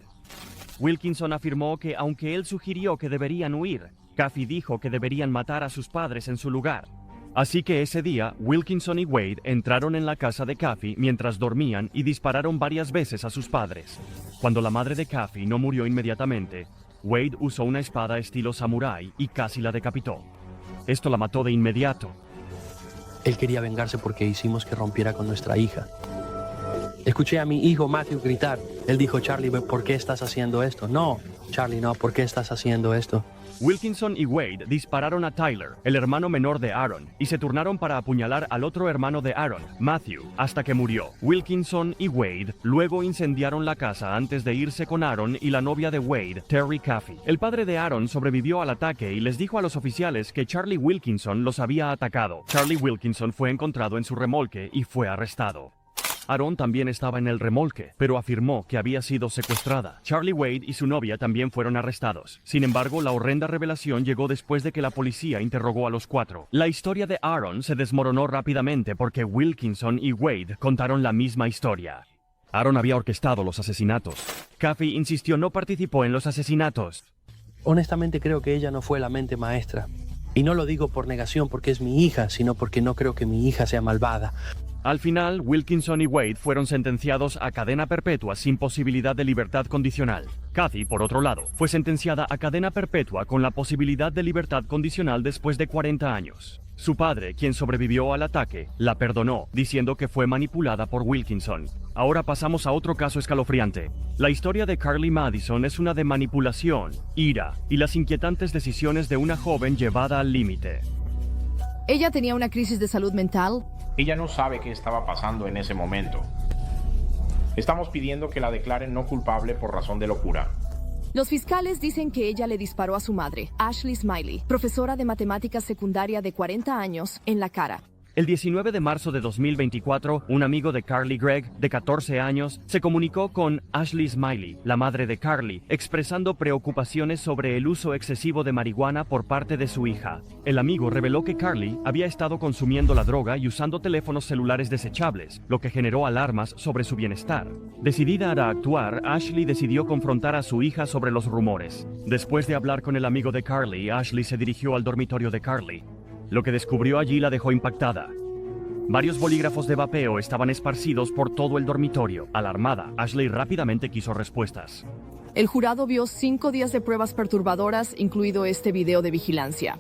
S1: Wilkinson afirmó que aunque él sugirió que deberían huir, Caffey dijo que deberían matar a sus padres en su lugar. Así que ese día, Wilkinson y Wade entraron en la casa de Caffey mientras dormían y dispararon varias veces a sus padres. Cuando la madre de Caffey no murió inmediatamente, Wade usó una espada estilo samurái y casi la decapitó. Esto la mató de inmediato.
S14: Él quería vengarse porque hicimos que rompiera con nuestra hija. Escuché a mi hijo Matthew gritar. Él dijo, Charlie, ¿por qué estás haciendo esto? No, Charlie, no, ¿por qué estás haciendo esto?
S1: Wilkinson y Wade dispararon a Tyler, el hermano menor de Aaron, y se turnaron para apuñalar al otro hermano de Aaron, Matthew, hasta que murió. Wilkinson y Wade luego incendiaron la casa antes de irse con Aaron y la novia de Wade, Terry Caffey. El padre de Aaron sobrevivió al ataque y les dijo a los oficiales que Charlie Wilkinson los había atacado. Charlie Wilkinson fue encontrado en su remolque y fue arrestado. Aaron también estaba en el remolque, pero afirmó que había sido secuestrada. Charlie Wade y su novia también fueron arrestados. Sin embargo, la horrenda revelación llegó después de que la policía interrogó a los 4. La historia de Aaron se desmoronó rápidamente porque Wilkinson y Wade contaron la misma historia. Aaron había orquestado los asesinatos. Caffey insistió no participó en los asesinatos.
S14: Honestamente creo que ella no fue la mente maestra. Y no lo digo por negación porque es mi hija, sino porque no creo que mi hija sea malvada.
S1: Al final, Wilkinson y Wade fueron sentenciados a cadena perpetua sin posibilidad de libertad condicional. Kathy, por otro lado, fue sentenciada a cadena perpetua con la posibilidad de libertad condicional después de 40 años. Su padre, quien sobrevivió al ataque, la perdonó, diciendo que fue manipulada por Wilkinson. Ahora pasamos a otro caso escalofriante. La historia de Carly Madison es una de manipulación, ira y las inquietantes decisiones de una joven llevada al límite.
S15: Ella tenía una crisis de salud mental.
S16: Ella no sabe qué estaba pasando en ese momento. Estamos pidiendo que la declaren no culpable por razón de locura.
S15: Los fiscales dicen que ella le disparó a su madre, Ashley Smiley, profesora de matemáticas secundaria de 40 años, en la cara.
S1: El 19 de marzo de 2024, un amigo de Carly Gregg, de 14 años, se comunicó con Ashley Smiley, la madre de Carly, expresando preocupaciones sobre el uso excesivo de marihuana por parte de su hija. El amigo reveló que Carly había estado consumiendo la droga y usando teléfonos celulares desechables, lo que generó alarmas sobre su bienestar. Decidida a actuar, Ashley decidió confrontar a su hija sobre los rumores. Después de hablar con el amigo de Carly, Ashley se dirigió al dormitorio de Carly. Lo que descubrió allí la dejó impactada. Varios bolígrafos de vapeo estaban esparcidos por todo el dormitorio. Alarmada, Ashley rápidamente quiso respuestas.
S15: El jurado vio 5 días de pruebas perturbadoras, incluido este video de vigilancia.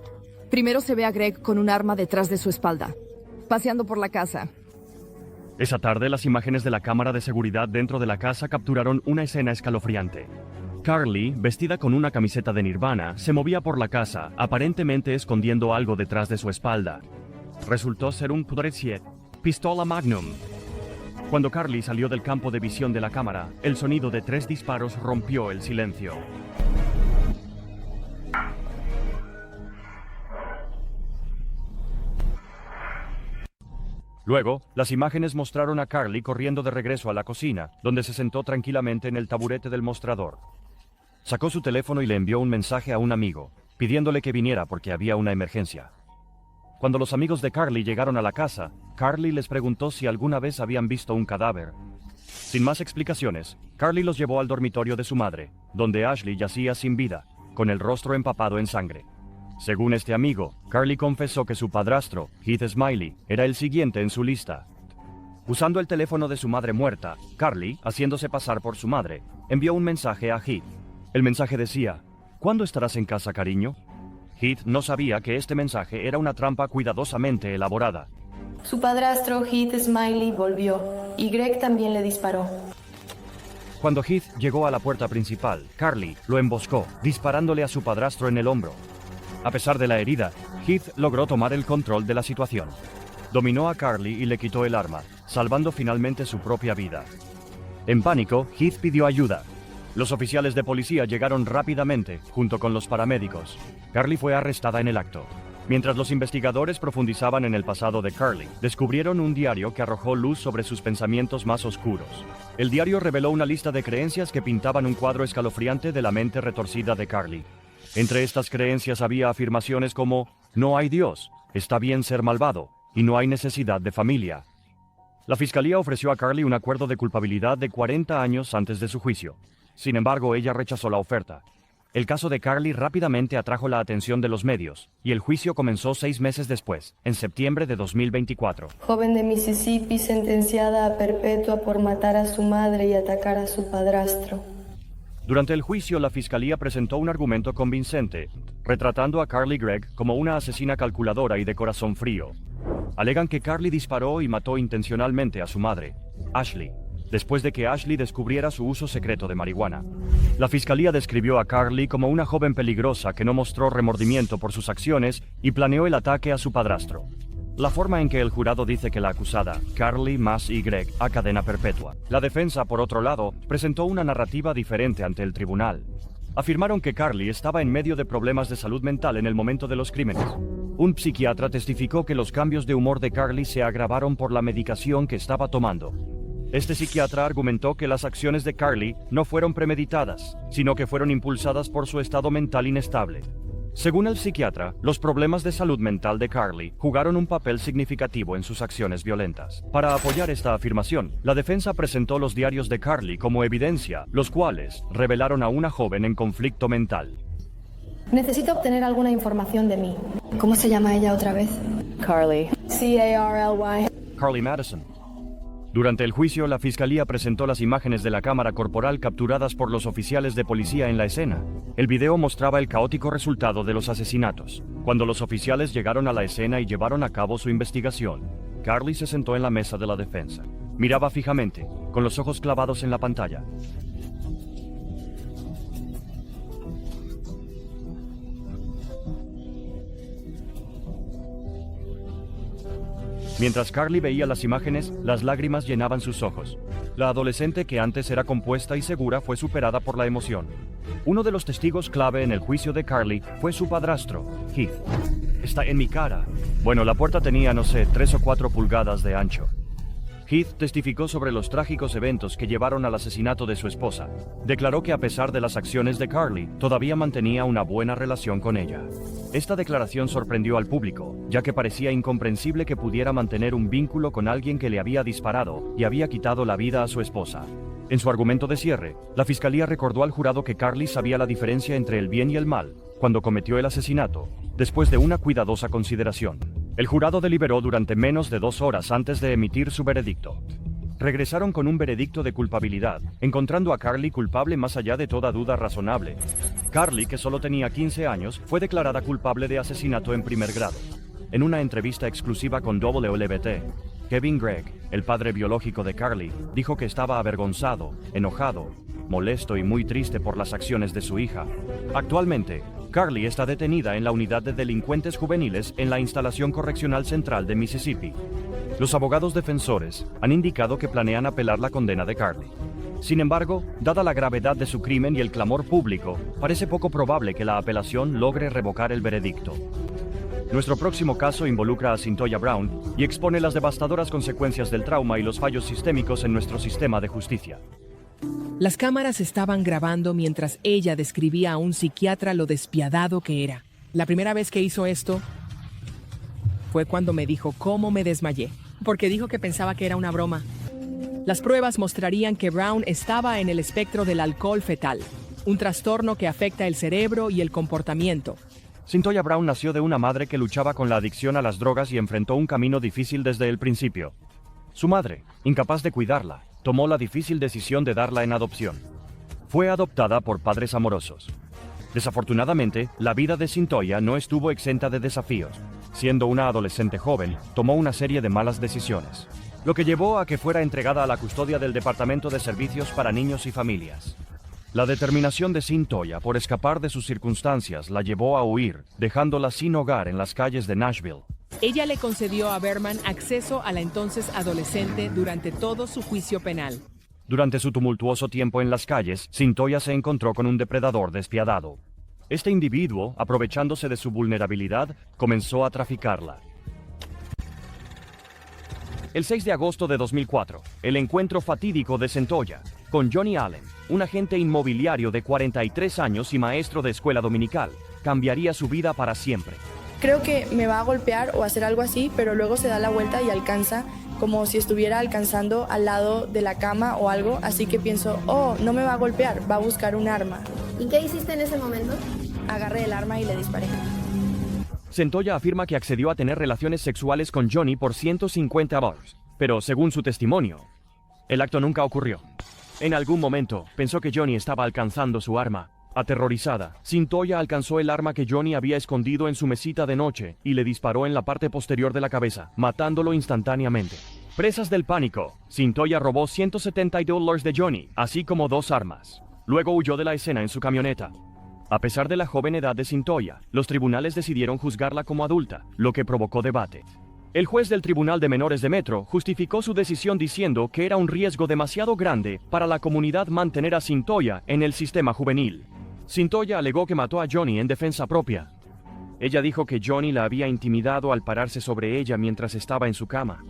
S15: Primero se ve a Greg con un arma detrás de su espalda, paseando por la casa.
S1: Esa tarde, las imágenes de la cámara de seguridad dentro de la casa capturaron una escena escalofriante. Carly, vestida con una camiseta de Nirvana, se movía por la casa, aparentemente escondiendo algo detrás de su espalda. Resultó ser un .37 pistola Magnum. Cuando Carly salió del campo de visión de la cámara, el sonido de 3 disparos rompió el silencio. Luego, las imágenes mostraron a Carly corriendo de regreso a la cocina, donde se sentó tranquilamente en el taburete del mostrador. Sacó su teléfono y le envió un mensaje a un amigo, pidiéndole que viniera porque había una emergencia. Cuando los amigos de Carly llegaron a la casa, Carly les preguntó si alguna vez habían visto un cadáver. Sin más explicaciones, Carly los llevó al dormitorio de su madre, donde Ashley yacía sin vida, con el rostro empapado en sangre. Según este amigo, Carly confesó que su padrastro, Heath Smiley, era el siguiente en su lista. Usando el teléfono de su madre muerta, Carly, haciéndose pasar por su madre, envió un mensaje a Heath. El mensaje decía: ¿cuándo estarás en casa, cariño? Heath no sabía que este mensaje era una trampa cuidadosamente elaborada.
S17: Su padrastro, Heath Smiley, volvió, y Greg también le disparó.
S1: Cuando Heath llegó a la puerta principal, Carly lo emboscó, disparándole a su padrastro en el hombro. A pesar de la herida, Heath logró tomar el control de la situación. Dominó a Carly y le quitó el arma, salvando finalmente su propia vida. En pánico, Heath pidió ayuda. Los oficiales de policía llegaron rápidamente, junto con los paramédicos. Carly fue arrestada en el acto. Mientras los investigadores profundizaban en el pasado de Carly, descubrieron un diario que arrojó luz sobre sus pensamientos más oscuros. El diario reveló una lista de creencias que pintaban un cuadro escalofriante de la mente retorcida de Carly. Entre estas creencias había afirmaciones como: no hay Dios, está bien ser malvado, y no hay necesidad de familia. La fiscalía ofreció a Carly un acuerdo de culpabilidad de 40 años antes de su juicio. Sin embargo, ella rechazó la oferta. El caso de Carly rápidamente atrajo la atención de los medios, y el juicio comenzó 6 meses después, en septiembre de 2024.
S17: Joven de Mississippi sentenciada a perpetua por matar a su madre y atacar a su padrastro.
S1: Durante el juicio, la fiscalía presentó un argumento convincente, retratando a Carly Gregg como una asesina calculadora y de corazón frío. Alegan que Carly disparó y mató intencionalmente a su madre, Ashley, después de que Ashley descubriera su uso secreto de marihuana. La fiscalía describió a Carly como una joven peligrosa que no mostró remordimiento por sus acciones y planeó el ataque a su padrastro. La forma en que el jurado dice que la acusada, Carly Mass y Greg, a cadena perpetua. La defensa, por otro lado, presentó una narrativa diferente ante el tribunal. Afirmaron que Carly estaba en medio de problemas de salud mental en el momento de los crímenes. Un psiquiatra testificó que los cambios de humor de Carly se agravaron por la medicación que estaba tomando. Este psiquiatra argumentó que las acciones de Carly no fueron premeditadas, sino que fueron impulsadas por su estado mental inestable. Según el psiquiatra, los problemas de salud mental de Carly jugaron un papel significativo en sus acciones violentas. Para apoyar esta afirmación, la defensa presentó los diarios de Carly como evidencia, los cuales revelaron a una joven en conflicto mental.
S17: Necesito obtener alguna información de mí. ¿Cómo se llama ella otra vez? Carly. C-A-R-L-Y.
S1: Carly Madison. Durante el juicio, la fiscalía presentó las imágenes de la cámara corporal capturadas por los oficiales de policía en la escena. El video mostraba el caótico resultado de los asesinatos. Cuando los oficiales llegaron a la escena y llevaron a cabo su investigación, Carly se sentó en la mesa de la defensa. Miraba fijamente, con los ojos clavados en la pantalla. Mientras Carly veía las imágenes, las lágrimas llenaban sus ojos. La adolescente que antes era compuesta y segura fue superada por la emoción. Uno de los testigos clave en el juicio de Carly fue su padrastro, Heath. Está en mi cara. Bueno, la puerta tenía, 3 o 4 pulgadas de ancho. Heath testificó sobre los trágicos eventos que llevaron al asesinato de su esposa. Declaró que a pesar de las acciones de Carly, todavía mantenía una buena relación con ella. Esta declaración sorprendió al público, ya que parecía incomprensible que pudiera mantener un vínculo con alguien que le había disparado y había quitado la vida a su esposa. En su argumento de cierre, la fiscalía recordó al jurado que Carly sabía la diferencia entre el bien y el mal cuando cometió el asesinato, después de una cuidadosa consideración. El jurado deliberó durante menos de 2 horas antes de emitir su veredicto. Regresaron con un veredicto de culpabilidad, encontrando a Carly culpable más allá de toda duda razonable. Carly, que solo tenía 15 años, fue declarada culpable de asesinato en primer grado. En una entrevista exclusiva con WLBT, Kevin Gregg, el padre biológico de Carly, dijo que estaba avergonzado, enojado, molesto y muy triste por las acciones de su hija. Actualmente, Carly está detenida en la unidad de delincuentes juveniles en la instalación correccional central de Mississippi. Los abogados defensores han indicado que planean apelar la condena de Carly. Sin embargo, dada la gravedad de su crimen y el clamor público, parece poco probable que la apelación logre revocar el veredicto. Nuestro próximo caso involucra a Cyntoia Brown y expone las devastadoras consecuencias del trauma y los fallos sistémicos en nuestro sistema de justicia.
S18: Las cámaras estaban grabando mientras ella describía a un psiquiatra lo despiadado que era. La primera vez que hizo esto fue cuando me dijo cómo me desmayé, porque dijo que pensaba que era una broma. Las pruebas mostrarían que Brown estaba en el espectro del alcohol fetal, un trastorno que afecta el cerebro y el comportamiento.
S1: Cyntoia Brown nació de una madre que luchaba con la adicción a las drogas y enfrentó un camino difícil desde el principio. Su madre, incapaz de cuidarla, tomó la difícil decisión de darla en adopción. Fue adoptada por padres amorosos. Desafortunadamente, la vida de Cyntoia no estuvo exenta de desafíos. Siendo una adolescente joven, tomó una serie de malas decisiones, lo que llevó a que fuera entregada a la custodia del Departamento de Servicios para Niños y Familias. La determinación de Cyntoia por escapar de sus circunstancias la llevó a huir, dejándola sin hogar en las calles de Nashville.
S18: Ella le concedió a Berman acceso a la entonces adolescente durante todo su juicio penal.
S1: Durante su tumultuoso tiempo en las calles, Cyntoia se encontró con un depredador despiadado. Este individuo, aprovechándose de su vulnerabilidad, comenzó a traficarla. El 6 de agosto de 2004, el encuentro fatídico de Cyntoia con Johnny Allen, un agente inmobiliario de 43 años y maestro de escuela dominical, cambiaría su vida para siempre.
S17: Creo que me va a golpear o hacer algo así, pero luego se da la vuelta y alcanza, como si estuviera alcanzando al lado de la cama o algo, así que pienso, oh, no me va a golpear, va a buscar un arma.
S19: ¿Y qué hiciste en ese momento?
S17: Agarré el arma y le disparé.
S1: Cyntoia afirma que accedió a tener relaciones sexuales con Johnny por $150, pero según su testimonio, el acto nunca ocurrió. En algún momento, pensó que Johnny estaba alcanzando su arma. Aterrorizada, Cyntoia alcanzó el arma que Johnny había escondido en su mesita de noche y le disparó en la parte posterior de la cabeza, matándolo instantáneamente. Presas del pánico, Cyntoia robó $170 de Johnny, así como 2 armas. Luego huyó de la escena en su camioneta. A pesar de la joven edad de Cyntoia, los tribunales decidieron juzgarla como adulta, lo que provocó debate. El juez del Tribunal de Menores de Metro justificó su decisión diciendo que era un riesgo demasiado grande para la comunidad mantener a Cyntoia en el sistema juvenil. Cyntoia alegó que mató a Johnny en defensa propia. Ella dijo que Johnny la había intimidado al pararse sobre ella mientras estaba en su cama.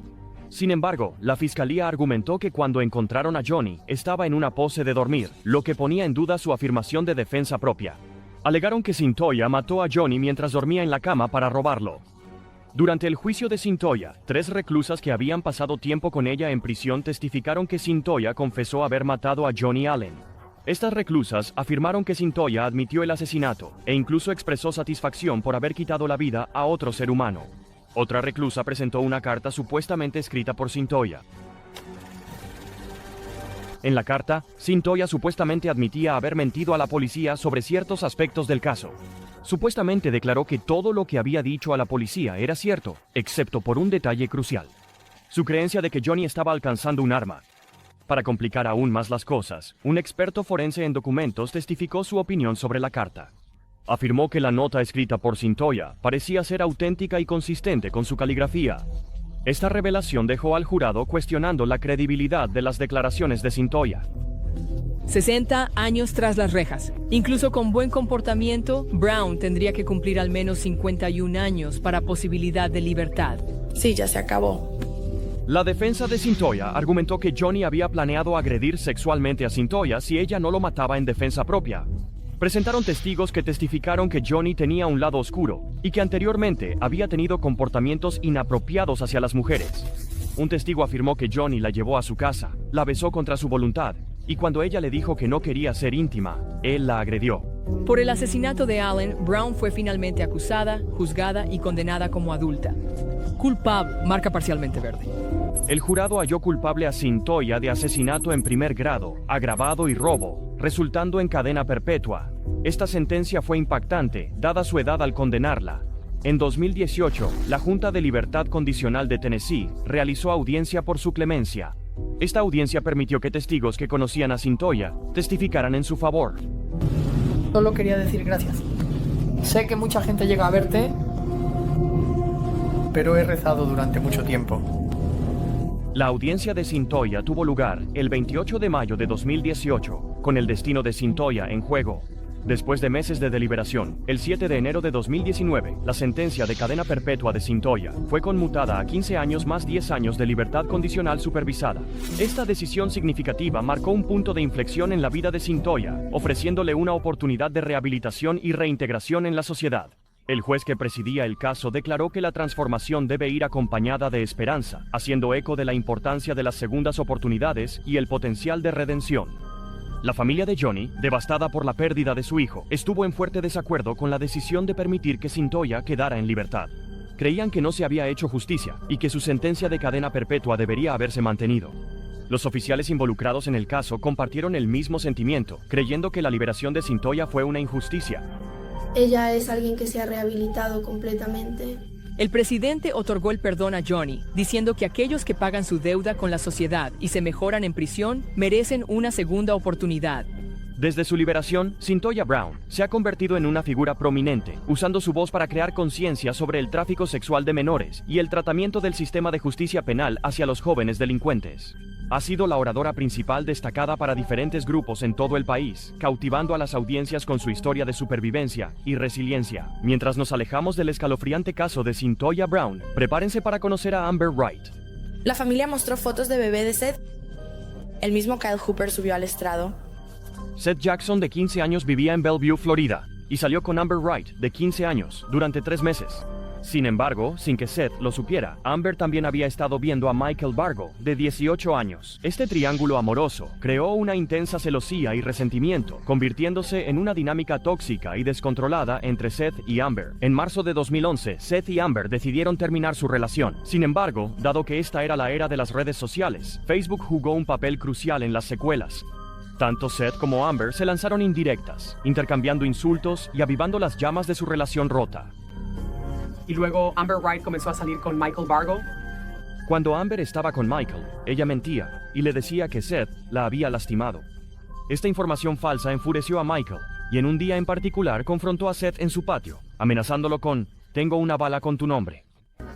S1: Sin embargo, la fiscalía argumentó que cuando encontraron a Johnny, estaba en una pose de dormir, lo que ponía en duda su afirmación de defensa propia. Alegaron que Cyntoia mató a Johnny mientras dormía en la cama para robarlo. Durante el juicio de Cyntoia, 3 reclusas que habían pasado tiempo con ella en prisión testificaron que Cyntoia confesó haber matado a Johnny Allen. Estas reclusas afirmaron que Cyntoia admitió el asesinato e incluso expresó satisfacción por haber quitado la vida a otro ser humano. Otra reclusa presentó una carta supuestamente escrita por Cyntoia. En la carta, Cyntoia supuestamente admitía haber mentido a la policía sobre ciertos aspectos del caso. Supuestamente declaró que todo lo que había dicho a la policía era cierto, excepto por un detalle crucial: su creencia de que Johnny estaba alcanzando un arma. Para complicar aún más las cosas, un experto forense en documentos testificó su opinión sobre la carta. Afirmó que la nota escrita por Cyntoia parecía ser auténtica y consistente con su caligrafía. Esta revelación dejó al jurado cuestionando la credibilidad de las declaraciones de Cyntoia.
S18: 60 años tras las rejas. Incluso con buen comportamiento, Brown tendría que cumplir al menos 51 años para posibilidad de libertad.
S17: Sí, ya se acabó.
S1: La defensa de Cyntoia argumentó que Johnny había planeado agredir sexualmente a Cyntoia si ella no lo mataba en defensa propia. Presentaron testigos que testificaron que Johnny tenía un lado oscuro y que anteriormente había tenido comportamientos inapropiados hacia las mujeres. Un testigo afirmó que Johnny la llevó a su casa, la besó contra su voluntad, y cuando ella le dijo que no quería ser íntima, él la agredió.
S18: Por el asesinato de Allen, Brown fue finalmente acusada, juzgada y condenada como adulta. Culpable, marca parcialmente verde.
S1: El jurado halló culpable a Cyntoia de asesinato en primer grado, agravado y robo, resultando en cadena perpetua. Esta sentencia fue impactante, dada su edad al condenarla. En 2018, la Junta de Libertad Condicional de Tennessee realizó audiencia por su clemencia. Esta audiencia permitió que testigos que conocían a Cyntoia testificaran en su favor.
S20: Solo quería decir gracias. Sé que mucha gente llega a verte, pero he rezado durante mucho tiempo.
S1: La audiencia de Cyntoia tuvo lugar el 28 de mayo de 2018, con el destino de Cyntoia en juego. Después de meses de deliberación, el 7 de enero de 2019, la sentencia de cadena perpetua de Cyntoia fue conmutada a 15 años más 10 años de libertad condicional supervisada. Esta decisión significativa marcó un punto de inflexión en la vida de Cyntoia, ofreciéndole una oportunidad de rehabilitación y reintegración en la sociedad. El juez que presidía el caso declaró que la transformación debe ir acompañada de esperanza, haciendo eco de la importancia de las segundas oportunidades y el potencial de redención. La familia de Johnny, devastada por la pérdida de su hijo, estuvo en fuerte desacuerdo con la decisión de permitir que Cyntoia quedara en libertad. Creían que no se había hecho justicia y que su sentencia de cadena perpetua debería haberse mantenido. Los oficiales involucrados en el caso compartieron el mismo sentimiento, creyendo que la liberación de Cyntoia fue una injusticia.
S19: Ella es alguien que se ha rehabilitado completamente.
S18: El presidente otorgó el perdón a Johnny, diciendo que aquellos que pagan su deuda con la sociedad y se mejoran en prisión merecen una segunda oportunidad.
S1: Desde su liberación, Cyntoia Brown se ha convertido en una figura prominente, usando su voz para crear conciencia sobre el tráfico sexual de menores y el tratamiento del sistema de justicia penal hacia los jóvenes delincuentes. Ha sido la oradora principal destacada para diferentes grupos en todo el país, cautivando a las audiencias con su historia de supervivencia y resiliencia. Mientras nos alejamos del escalofriante caso de Cyntoia Brown, prepárense para conocer a Amber Wright.
S17: La familia mostró fotos de bebé de Seth. El mismo Kyle Hooper subió al estrado.
S1: Seth Jackson, de 15 años, vivía en Bellevue, Florida, y salió con Amber Wright, de 15 años, durante 3 meses. Sin embargo, sin que Seth lo supiera, Amber también había estado viendo a Michael Bargo, de 18 años. Este triángulo amoroso creó una intensa celosía y resentimiento, convirtiéndose en una dinámica tóxica y descontrolada entre Seth y Amber. En marzo de 2011, Seth y Amber decidieron terminar su relación. Sin embargo, dado que esta era la era de las redes sociales, Facebook jugó un papel crucial en las secuelas. Tanto Seth como Amber se lanzaron indirectas, intercambiando insultos y avivando las llamas de su relación rota.
S21: Y luego Amber Wright comenzó a salir con Michael Bargo.
S1: Cuando Amber estaba con Michael, ella mentía y le decía que Seth la había lastimado. Esta información falsa enfureció a Michael y en un día en particular confrontó a Seth en su patio, amenazándolo con «Tengo una bala con tu nombre».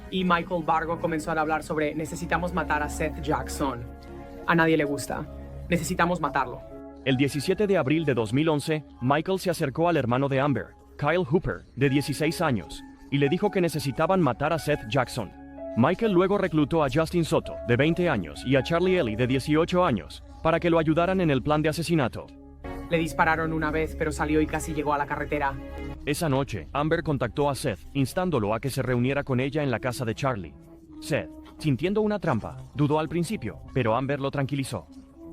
S21: Y Michael Bargo comenzó a hablar sobre «Necesitamos matar a Seth Jackson. A nadie le gusta. Necesitamos matarlo».
S1: El 17 de abril de 2011, Michael se acercó al hermano de Amber, Kyle Hooper, de 16 años, y le dijo que necesitaban matar a Seth Jackson. Michael luego reclutó a Justin Soto, de 20 años, y a Charlie Ellie, de 18 años, para que lo ayudaran en el plan de asesinato.
S21: Le dispararon una vez, pero salió y casi llegó a la carretera.
S1: Esa noche, Amber contactó a Seth, instándolo a que se reuniera con ella en la casa de Charlie. Seth, sintiendo una trampa, dudó al principio, pero Amber lo tranquilizó,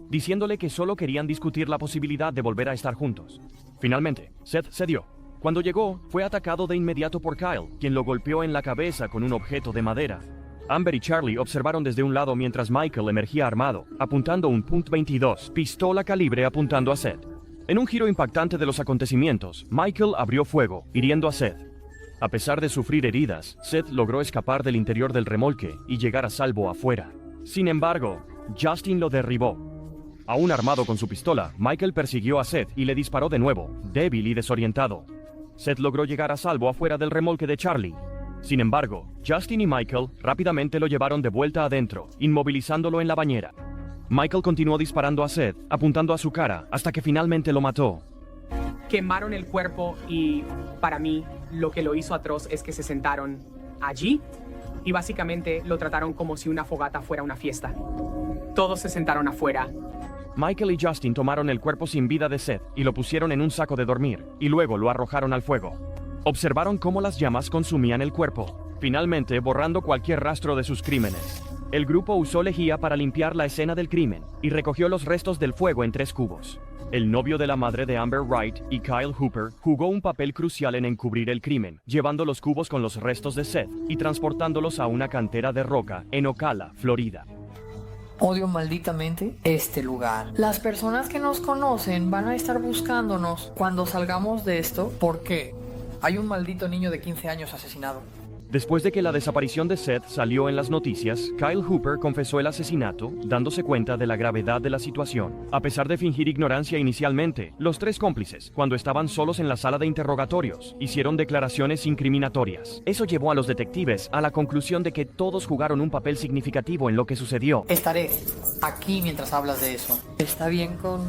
S1: diciéndole que solo querían discutir la posibilidad de volver a estar juntos. Finalmente, Seth cedió. Cuando llegó, fue atacado de inmediato por Kyle, quien lo golpeó en la cabeza con un objeto de madera. Amber y Charlie observaron desde un lado mientras Michael emergía armado, apuntando un .22, pistola calibre apuntando a Seth. En un giro impactante de los acontecimientos, Michael abrió fuego, hiriendo a Seth. A pesar de sufrir heridas, Seth logró escapar del interior del remolque y llegar a salvo afuera. Sin embargo, Justin lo derribó. Aún armado con su pistola, Michael persiguió a Seth y le disparó de nuevo, débil y desorientado. Seth logró llegar a salvo afuera del remolque de Charlie. Sin embargo, Justin y Michael rápidamente lo llevaron de vuelta adentro, inmovilizándolo en la bañera. Michael continuó disparando a Seth, apuntando a su cara, hasta que finalmente lo mató.
S21: Quemaron el cuerpo y, para mí, lo que lo hizo atroz es que se sentaron allí y básicamente lo trataron como si una fogata fuera una fiesta. Todos se sentaron afuera.
S1: Michael y Justin tomaron el cuerpo sin vida de Seth y lo pusieron en un saco de dormir, y luego lo arrojaron al fuego. Observaron cómo las llamas consumían el cuerpo, finalmente borrando cualquier rastro de sus crímenes. El grupo usó lejía para limpiar la escena del crimen y recogió los restos del fuego en 3 cubos. El novio de la madre de Amber Wright y Kyle Hooper jugó un papel crucial en encubrir el crimen, llevando los cubos con los restos de Seth y transportándolos a una cantera de roca en Ocala, Florida.
S20: Odio malditamente este lugar. Las personas que nos conocen van a estar buscándonos cuando salgamos de esto. ¿Por qué? Hay un maldito niño de 15 años asesinado.
S1: Después de que la desaparición de Seth salió en las noticias, Kyle Hooper confesó el asesinato, dándose cuenta de la gravedad de la situación. A pesar de fingir ignorancia inicialmente, los tres cómplices, cuando estaban solos en la sala de interrogatorios, hicieron declaraciones incriminatorias. Eso llevó a los detectives a la conclusión de que todos jugaron un papel significativo en lo que sucedió.
S20: Estaré aquí mientras hablas de eso. ¿Está bien con...?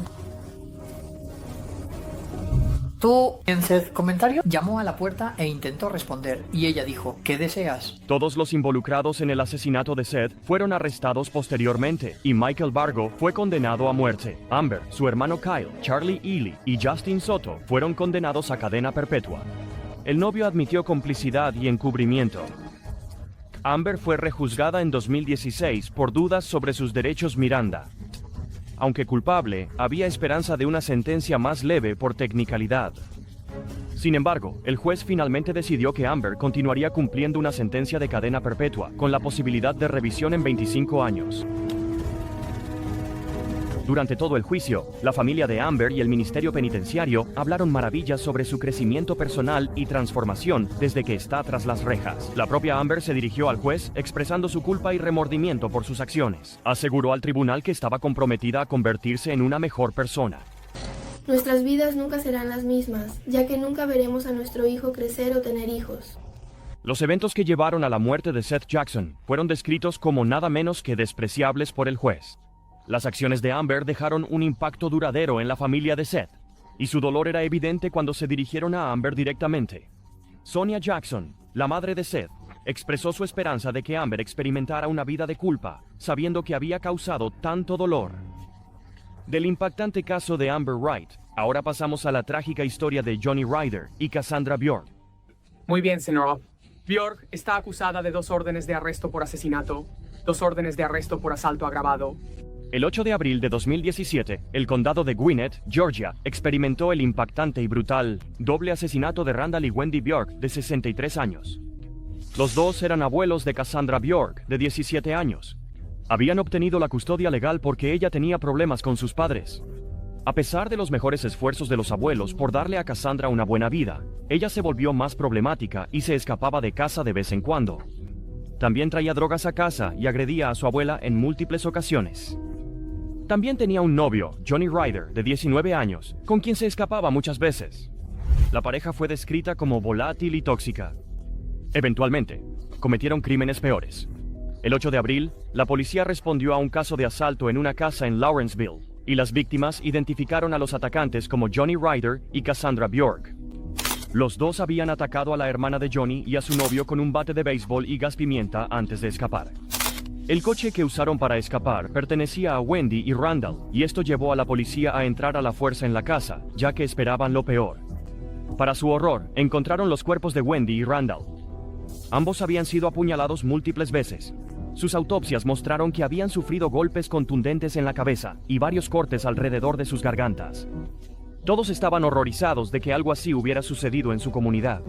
S20: Tú, en Seth comentario, llamó a la puerta e intentó responder, y ella dijo, ¿qué deseas?
S1: Todos los involucrados en el asesinato de Seth fueron arrestados posteriormente, y Michael Vargo fue condenado a muerte. Amber, su hermano Kyle, Charlie Ely y Justin Soto fueron condenados a cadena perpetua. El novio admitió complicidad y encubrimiento. Amber fue rejuzgada en 2016 por dudas sobre sus derechos Miranda. Aunque culpable, había esperanza de una sentencia más leve por tecnicalidad. Sin embargo, el juez finalmente decidió que Amber continuaría cumpliendo una sentencia de cadena perpetua, con la posibilidad de revisión en 25 años. Durante todo el juicio, la familia de Amber y el Ministerio Penitenciario hablaron maravillas sobre su crecimiento personal y transformación desde que está tras las rejas. La propia Amber se dirigió al juez expresando su culpa y remordimiento por sus acciones. Aseguró al tribunal que estaba comprometida a convertirse en una mejor persona.
S19: Nuestras vidas nunca serán las mismas, ya que nunca veremos a nuestro hijo crecer o tener hijos.
S1: Los eventos que llevaron a la muerte de Seth Jackson fueron descritos como nada menos que despreciables por el juez. Las acciones de Amber dejaron un impacto duradero en la familia de Seth, y su dolor era evidente cuando se dirigieron a Amber directamente. Sonia Jackson, la madre de Seth, expresó su esperanza de que Amber experimentara una vida de culpa, sabiendo que había causado tanto dolor. Del impactante caso de Amber Wright, ahora pasamos a la trágica historia de Johnny Ryder y Cassandra Bjork.
S21: Muy bien, señora. Bjork está acusada de 2 órdenes de arresto por asesinato, 2 órdenes de arresto por asalto agravado.
S1: El 8 de abril de 2017, el condado de Gwinnett, Georgia, experimentó el impactante y brutal doble asesinato de Randall y Wendy Bjork, de 63 años. Los dos eran abuelos de Cassandra Bjork, de 17 años. Habían obtenido la custodia legal porque ella tenía problemas con sus padres. A pesar de los mejores esfuerzos de los abuelos por darle a Cassandra una buena vida, ella se volvió más problemática y se escapaba de casa de vez en cuando. También traía drogas a casa y agredía a su abuela en múltiples ocasiones. También tenía un novio, Johnny Ryder, de 19 años, con quien se escapaba muchas veces. La pareja fue descrita como volátil y tóxica. Eventualmente, cometieron crímenes peores. El 8 de abril, la policía respondió a un caso de asalto en una casa en Lawrenceville, y las víctimas identificaron a los atacantes como Johnny Ryder y Cassandra Bjork. Los dos habían atacado a la hermana de Johnny y a su novio con un bate de béisbol y gas pimienta antes de escapar. El coche que usaron para escapar pertenecía a Wendy y Randall, y esto llevó a la policía a entrar a la fuerza en la casa, ya que esperaban lo peor. Para su horror, encontraron los cuerpos de Wendy y Randall. Ambos habían sido apuñalados múltiples veces. Sus autopsias mostraron que habían sufrido golpes contundentes en la cabeza y varios cortes alrededor de sus gargantas. Todos estaban horrorizados de que algo así hubiera sucedido en su comunidad.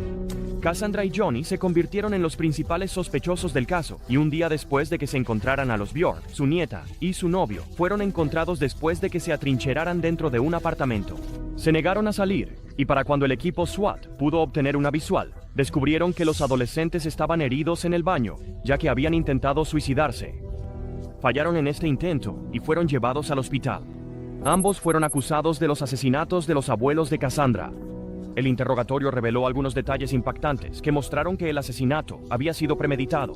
S1: Cassandra y Johnny se convirtieron en los principales sospechosos del caso, y un día después de que se encontraran a los Bjork, su nieta y su novio fueron encontrados después de que se atrincheraran dentro de un apartamento. Se negaron a salir, y para cuando el equipo SWAT pudo obtener una visual, descubrieron que los adolescentes estaban heridos en el baño, ya que habían intentado suicidarse. Fallaron en este intento y fueron llevados al hospital. Ambos fueron acusados de los asesinatos de los abuelos de Cassandra. El interrogatorio reveló algunos detalles impactantes que mostraron que el asesinato había sido premeditado.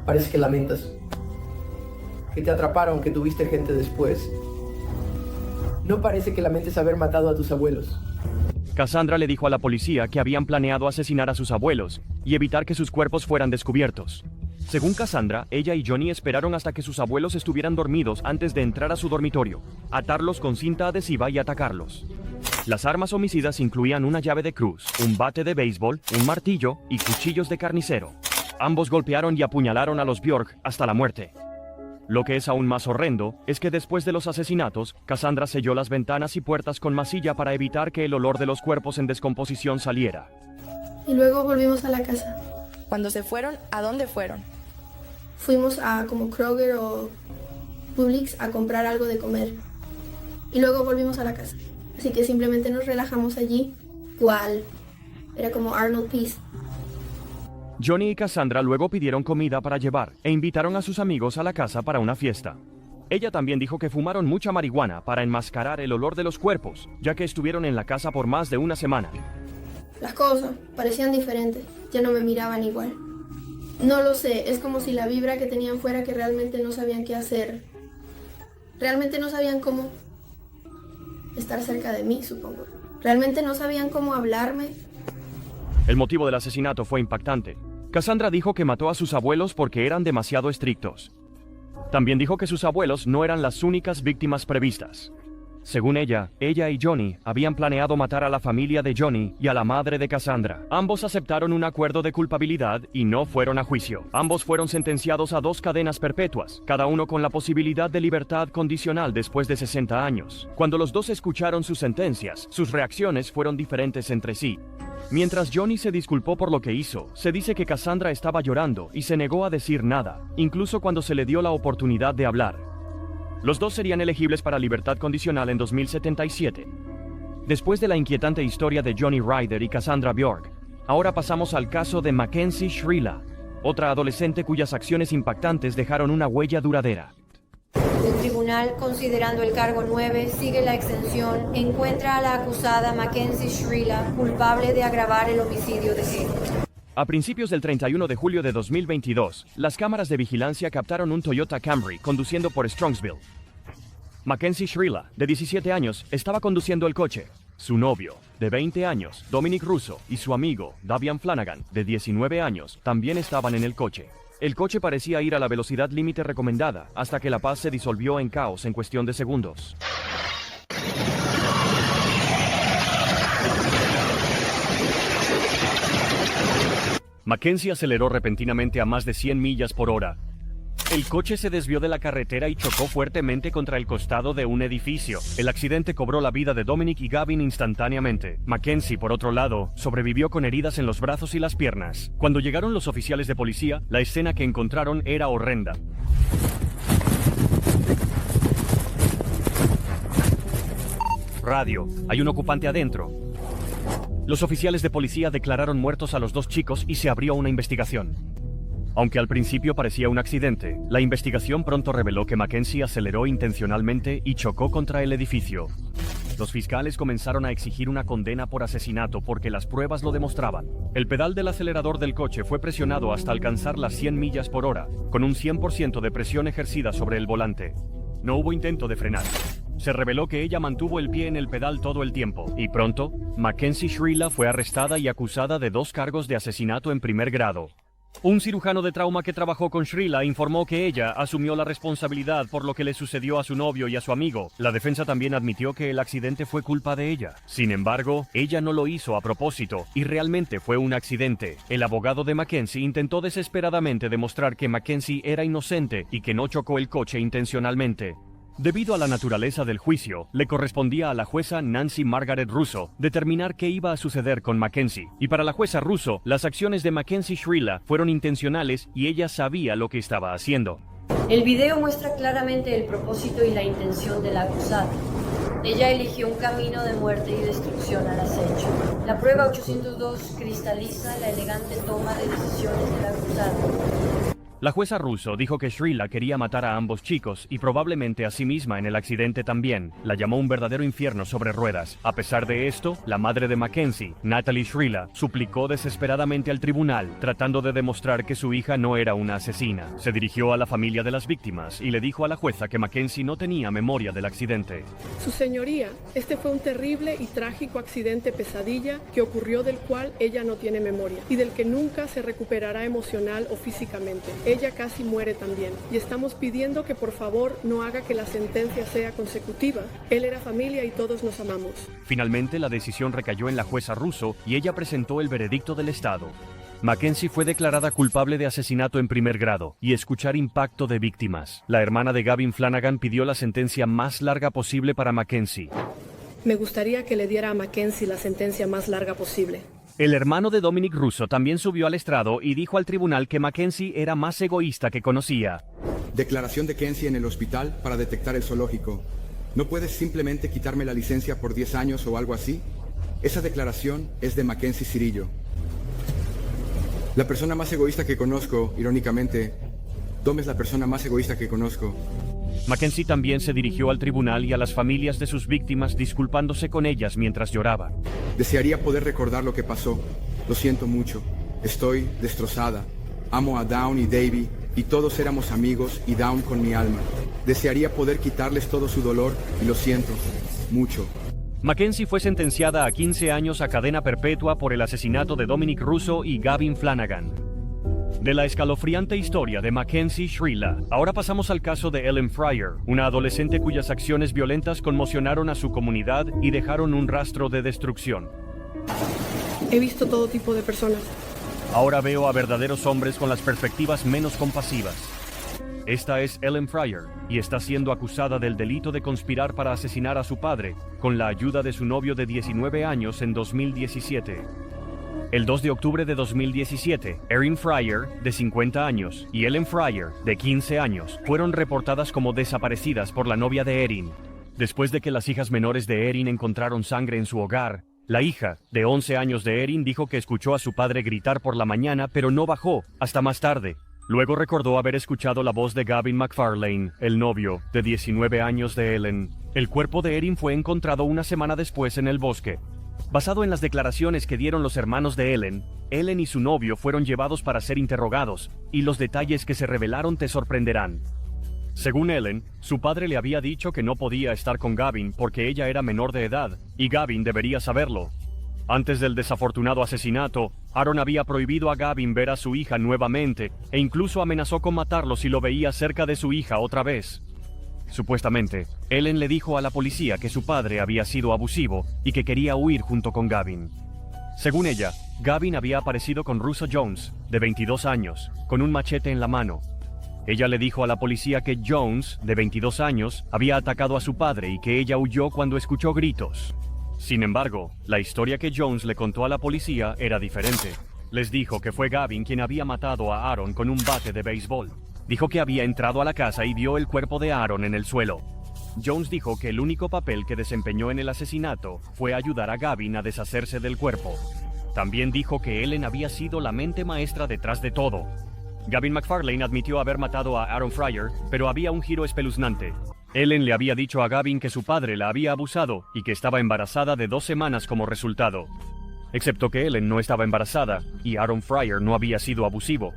S20: Parece que lamentas. Que te atraparon, que tuviste gente después. No parece que lamentes haber matado a tus abuelos.
S1: Cassandra le dijo a la policía que habían planeado asesinar a sus abuelos y evitar que sus cuerpos fueran descubiertos. Según Cassandra, ella y Johnny esperaron hasta que sus abuelos estuvieran dormidos antes de entrar a su dormitorio, atarlos con cinta adhesiva y atacarlos. Las armas homicidas incluían una llave de cruz, un bate de béisbol, un martillo y cuchillos de carnicero. Ambos golpearon y apuñalaron a los Bjork hasta la muerte. Lo que es aún más horrendo es que después de los asesinatos, Cassandra selló las ventanas y puertas con masilla para evitar que el olor de los cuerpos en descomposición saliera.
S19: Y luego volvimos a la casa.
S17: Cuando se fueron, ¿a dónde fueron?
S19: Fuimos a como Kroger o Publix a comprar algo de comer. Y luego volvimos a la casa. Así que simplemente nos relajamos allí, cual Era como Arnold Peace.
S1: Johnny y Cassandra luego pidieron comida para llevar e invitaron a sus amigos a la casa para una fiesta. Ella también dijo que fumaron mucha marihuana para enmascarar el olor de los cuerpos, ya que estuvieron en la casa por más de una semana.
S19: Las cosas parecían diferentes, ya no me miraban igual. No lo sé, es como si la vibra que tenían fuera que realmente no sabían qué hacer. Realmente no sabían cómo estar cerca de mí, supongo. Realmente no sabían cómo hablarme.
S1: El motivo del asesinato fue impactante. Cassandra dijo que mató a sus abuelos porque eran demasiado estrictos. También dijo que sus abuelos no eran las únicas víctimas previstas. Según ella y Johnny habían planeado matar a la familia de Johnny y a la madre de Cassandra. Ambos aceptaron un acuerdo de culpabilidad y no fueron a juicio. Ambos fueron sentenciados a 2 cadenas perpetuas, cada uno con la posibilidad de libertad condicional después de 60 años. Cuando los dos escucharon sus sentencias, sus reacciones fueron diferentes entre sí. Mientras Johnny se disculpó por lo que hizo, se dice que Cassandra estaba llorando y se negó a decir nada, incluso cuando se le dio la oportunidad de hablar. Los dos serían elegibles para libertad condicional en 2077. Después de la inquietante historia de Johnny Ryder y Cassandra Bjork, ahora pasamos al caso de Mackenzie Shrila, otra adolescente cuyas acciones impactantes dejaron una huella duradera.
S2: El tribunal, considerando el cargo 9, sigue la exención, encuentra a la acusada Mackenzie Shrila culpable de agravar el homicidio de Henry.
S1: A principios del 31 de julio de 2022, las cámaras de vigilancia captaron un Toyota Camry conduciendo por Strongsville. Mackenzie Shrila, de 17 años, estaba conduciendo el coche. Su novio, de 20 años, Dominic Russo, y su amigo, Davian Flanagan, de 19 años, también estaban en el coche. El coche parecía ir a la velocidad límite recomendada, hasta que la paz se disolvió en caos en cuestión de segundos. Mackenzie aceleró repentinamente a más de 100 millas por hora. El coche se desvió de la carretera y chocó fuertemente contra el costado de un edificio. El accidente cobró la vida de Dominic y Gavin instantáneamente. Mackenzie, por otro lado, sobrevivió con heridas en los brazos y las piernas. Cuando llegaron los oficiales de policía, la escena que encontraron era horrenda. Radio. Hay un ocupante adentro. Los oficiales de policía declararon muertos a los 2 chicos y se abrió una investigación. Aunque al principio parecía un accidente, la investigación pronto reveló que Mackenzie aceleró intencionalmente y chocó contra el edificio. Los fiscales comenzaron a exigir una condena por asesinato porque las pruebas lo demostraban. El pedal del acelerador del coche fue presionado hasta alcanzar las 100 millas por hora, con un 100% de presión ejercida sobre el volante. No hubo intento de frenar. Se reveló que ella mantuvo el pie en el pedal todo el tiempo, y pronto, Mackenzie Shrila fue arrestada y acusada de 2 cargos de asesinato en primer grado. Un cirujano de trauma que trabajó con Shrila informó que ella asumió la responsabilidad por lo que le sucedió a su novio y a su amigo. La defensa también admitió que el accidente fue culpa de ella. Sin embargo, ella no lo hizo a propósito y realmente fue un accidente. El abogado de Mackenzie intentó desesperadamente demostrar que Mackenzie era inocente y que no chocó el coche intencionalmente. Debido a la naturaleza del juicio, le correspondía a la jueza Nancy Margaret Russo determinar qué iba a suceder con Mackenzie. Y para la jueza Russo, las acciones de Mackenzie Shrila fueron intencionales y ella sabía lo que estaba haciendo.
S2: El video muestra claramente el propósito y la intención de la acusada. Ella eligió un camino de muerte y destrucción al acecho. La prueba 802 cristaliza la elegante toma de decisiones de la acusada.
S1: La jueza Russo dijo que Shrila quería matar a ambos chicos y probablemente a sí misma en el accidente también. La llamó un verdadero infierno sobre ruedas. A pesar de esto, la madre de Mackenzie, Natalie Shrila, suplicó desesperadamente al tribunal, tratando de demostrar que su hija no era una asesina. Se dirigió a la familia de las víctimas y le dijo a la jueza que Mackenzie no tenía memoria del accidente.
S22: Su señoría, este fue un terrible y trágico accidente pesadilla que ocurrió del cual ella no tiene memoria y del que nunca se recuperará emocional o físicamente. Ella casi muere también, y estamos pidiendo que por favor no haga que la sentencia sea consecutiva. Él era familia y todos nos amamos.
S1: Finalmente, la decisión recayó en la jueza Russo y ella presentó el veredicto del Estado. Mackenzie fue declarada culpable de asesinato en primer grado y escuchar impacto de víctimas. La hermana de Gavin Flanagan pidió la sentencia más larga posible para Mackenzie.
S22: Me gustaría que le diera a Mackenzie la sentencia más larga posible.
S1: El hermano de Dominic Russo también subió al estrado y dijo al tribunal que Mackenzie era más egoísta que conocía.
S23: Declaración de Kenzie en el hospital para detectar el zoológico. ¿No puedes simplemente quitarme la licencia por 10 años o algo así? Esa declaración es de Mackenzie Cirillo. La persona más egoísta que conozco, irónicamente, Dom es la persona más egoísta que conozco.
S1: Mackenzie también se dirigió al tribunal y a las familias de sus víctimas disculpándose con ellas mientras lloraba.
S23: Desearía poder recordar lo que pasó. Lo siento mucho. Estoy destrozada. Amo a Dawn y Davy, y todos éramos amigos y Dawn con mi alma. Desearía poder quitarles todo su dolor y lo siento mucho.
S1: Mackenzie fue sentenciada a 15 años a cadena perpetua por el asesinato de Dominic Russo y Gavin Flanagan. De la escalofriante historia de Mackenzie Shrilla, ahora pasamos al caso de Ellen Fryer, una adolescente cuyas acciones violentas conmocionaron a su comunidad y dejaron un rastro de destrucción.
S22: He visto todo tipo de personas.
S1: Ahora veo a verdaderos hombres con las perspectivas menos compasivas. Esta es Ellen Fryer y está siendo acusada del delito de conspirar para asesinar a su padre con la ayuda de su novio de 19 años en 2017. El 2 de octubre de 2017, Erin Fryer, de 50 años, y Ellen Fryer, de 15 años, fueron reportadas como desaparecidas por la novia de Erin. Después de que las hijas menores de Erin encontraron sangre en su hogar, la hija, de 11 años de Erin, dijo que escuchó a su padre gritar por la mañana, pero no bajó hasta más tarde. Luego recordó haber escuchado la voz de Gavin McFarlane, el novio, de 19 años de Ellen. El cuerpo de Erin fue encontrado una semana después en el bosque. Basado en las declaraciones que dieron los hermanos de Ellen, Ellen y su novio fueron llevados para ser interrogados, y los detalles que se revelaron te sorprenderán. Según Ellen, su padre le había dicho que no podía estar con Gavin porque ella era menor de edad, y Gavin debería saberlo. Antes del desafortunado asesinato, Aaron había prohibido a Gavin ver a su hija nuevamente, e incluso amenazó con matarlo si lo veía cerca de su hija otra vez. Supuestamente, Ellen le dijo a la policía que su padre había sido abusivo y que quería huir junto con Gavin. Según ella, Gavin había aparecido con Russo Jones, de 22 años, con un machete en la mano. Ella le dijo a la policía que Jones, de 22 años, había atacado a su padre y que ella huyó cuando escuchó gritos. Sin embargo, la historia que Jones le contó a la policía era diferente. Les dijo que fue Gavin quien había matado a Aaron con un bate de béisbol. Dijo que había entrado a la casa y vio el cuerpo de Aaron en el suelo. Jones dijo que el único papel que desempeñó en el asesinato fue ayudar a Gavin a deshacerse del cuerpo. También dijo que Ellen había sido la mente maestra detrás de todo. Gavin McFarlane admitió haber matado a Aaron Fryer, pero había un giro espeluznante. Ellen le había dicho a Gavin que su padre la había abusado y que estaba embarazada de 2 semanas como resultado. Excepto que Ellen no estaba embarazada y Aaron Fryer no había sido abusivo.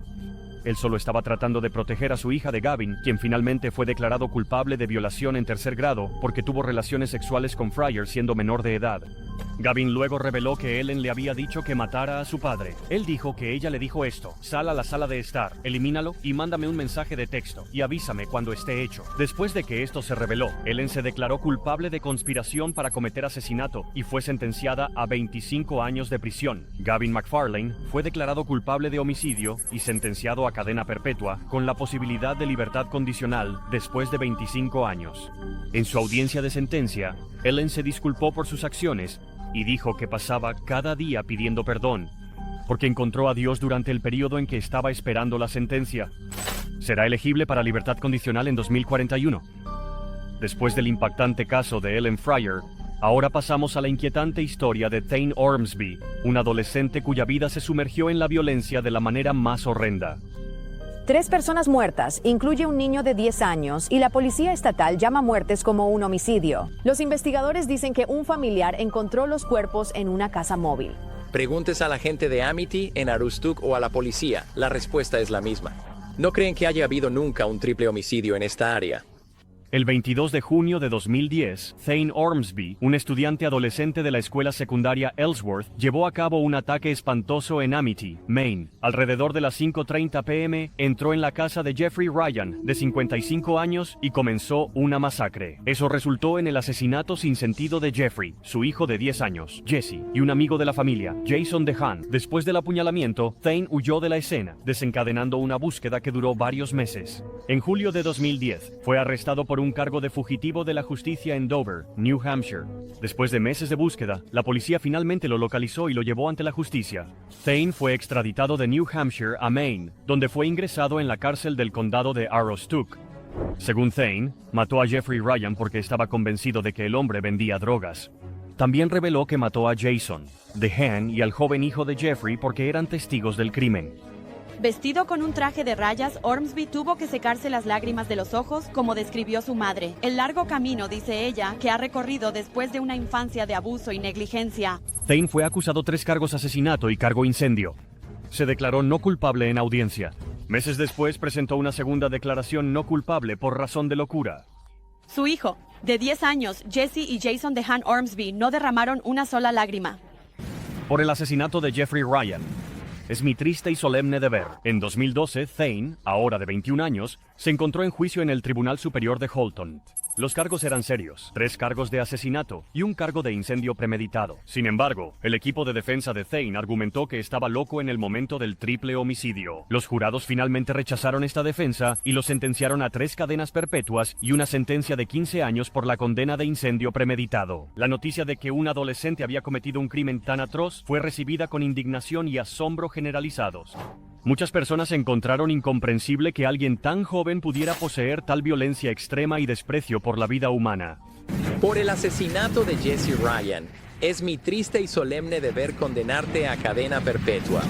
S1: Él solo estaba tratando de proteger a su hija de Gavin, quien finalmente fue declarado culpable de violación en 3er grado porque tuvo relaciones sexuales con Fryer siendo menor de edad. Gavin luego reveló que Ellen le había dicho que matara a su padre. Él dijo que ella le dijo esto: sal a la sala de estar, elimínalo y mándame un mensaje de texto y avísame cuando esté hecho. Después de que esto se reveló, Ellen se declaró culpable de conspiración para cometer asesinato y fue sentenciada a 25 años de prisión. Gavin McFarlane fue declarado culpable de homicidio y sentenciado a cadena perpetua con la posibilidad de libertad condicional después de 25 años. En su audiencia de sentencia, Ellen se disculpó por sus acciones y dijo que pasaba cada día pidiendo perdón, porque encontró a Dios durante el periodo en que estaba esperando la sentencia. Será elegible para libertad condicional en 2041. Después del impactante caso de Ellen Fryer, ahora pasamos a la inquietante historia de Thane Ormsby, un adolescente cuya vida se sumergió en la violencia de la manera más horrenda.
S3: 3 personas muertas, incluye un niño de 10 años, y la policía estatal llama muertes como un homicidio. Los investigadores dicen que un familiar encontró los cuerpos en una casa móvil.
S4: Preguntes a la gente de Amity, en Aroostook o a la policía, la respuesta es la misma. No creen que haya habido nunca un triple homicidio en esta área.
S1: El 22 de junio de 2010, Thane Ormsby, un estudiante adolescente de la escuela secundaria Ellsworth, llevó a cabo un ataque espantoso en Amity, Maine. Alrededor de las 5:30 p.m., entró en la casa de Jeffrey Ryan, de 55 años, y comenzó una masacre. Eso resultó en el asesinato sin sentido de Jeffrey, su hijo de 10 años, Jesse, y un amigo de la familia, Jason DeHaan. Después del apuñalamiento, Thane huyó de la escena, desencadenando una búsqueda que duró varios meses. En julio de 2010, fue arrestado por un cargo de fugitivo de la justicia en Dover, New Hampshire. Después de meses de búsqueda, la policía finalmente lo localizó y lo llevó ante la justicia. Thane fue extraditado de New Hampshire a Maine, donde fue ingresado en la cárcel del condado de Aroostook. Según Thane, mató a Jeffrey Ryan porque estaba convencido de que el hombre vendía drogas. También reveló que mató a Jason, DeHaan y al joven hijo de Jeffrey porque eran testigos del crimen.
S5: Vestido con un traje de rayas, Ormsby tuvo que secarse las lágrimas de los ojos, como describió su madre. El largo camino, dice ella, que ha recorrido después de una infancia de abuso y negligencia.
S1: Thane fue acusado 3 cargos de asesinato y cargo incendio. Se declaró no culpable en audiencia. Meses después presentó una segunda declaración no culpable por razón de locura.
S5: Su hijo, de 10 años, Jesse y Jason DeHaan Ormsby, no derramaron una sola lágrima.
S1: Por el asesinato de Jeffrey Ryan. Es mi triste y solemne deber. En 2012, Thane, ahora de 21 años, se encontró en juicio en el Tribunal Superior de Holton. Los cargos eran serios, 3 cargos de asesinato y un cargo de incendio premeditado. Sin embargo, el equipo de defensa de Thane argumentó que estaba loco en el momento del triple homicidio. Los jurados finalmente rechazaron esta defensa y lo sentenciaron a 3 cadenas perpetuas y una sentencia de 15 años por la condena de incendio premeditado. La noticia de que un adolescente había cometido un crimen tan atroz fue recibida con indignación y asombro generalizados. Muchas personas encontraron incomprensible que alguien tan joven pudiera poseer tal violencia extrema y desprecio por la vida humana.
S4: Por el asesinato de Jesse Ryan, es mi triste y solemne deber condenarte a cadena perpetua.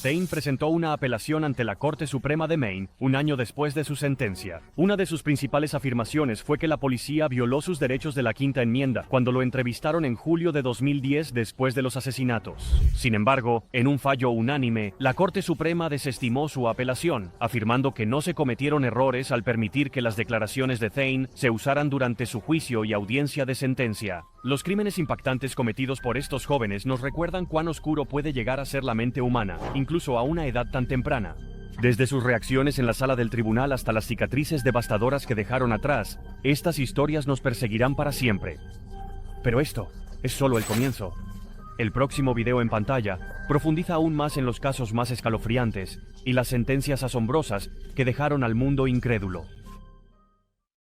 S1: Thane presentó una apelación ante la Corte Suprema de Maine un año después de su sentencia. Una de sus principales afirmaciones fue que la policía violó sus derechos de la Quinta Enmienda cuando lo entrevistaron en julio de 2010 después de los asesinatos. Sin embargo, en un fallo unánime, la Corte Suprema desestimó su apelación, afirmando que no se cometieron errores al permitir que las declaraciones de Thane se usaran durante su juicio y audiencia de sentencia. Los crímenes impactantes cometidos por estos jóvenes nos recuerdan cuán oscuro puede llegar a ser la mente humana, incluso a una edad tan temprana. Desde sus reacciones en la sala del tribunal hasta las cicatrices devastadoras que dejaron atrás, estas historias nos perseguirán para siempre. Pero esto es solo el comienzo. El próximo video en pantalla profundiza aún más en los casos más escalofriantes y las sentencias asombrosas que dejaron al mundo incrédulo.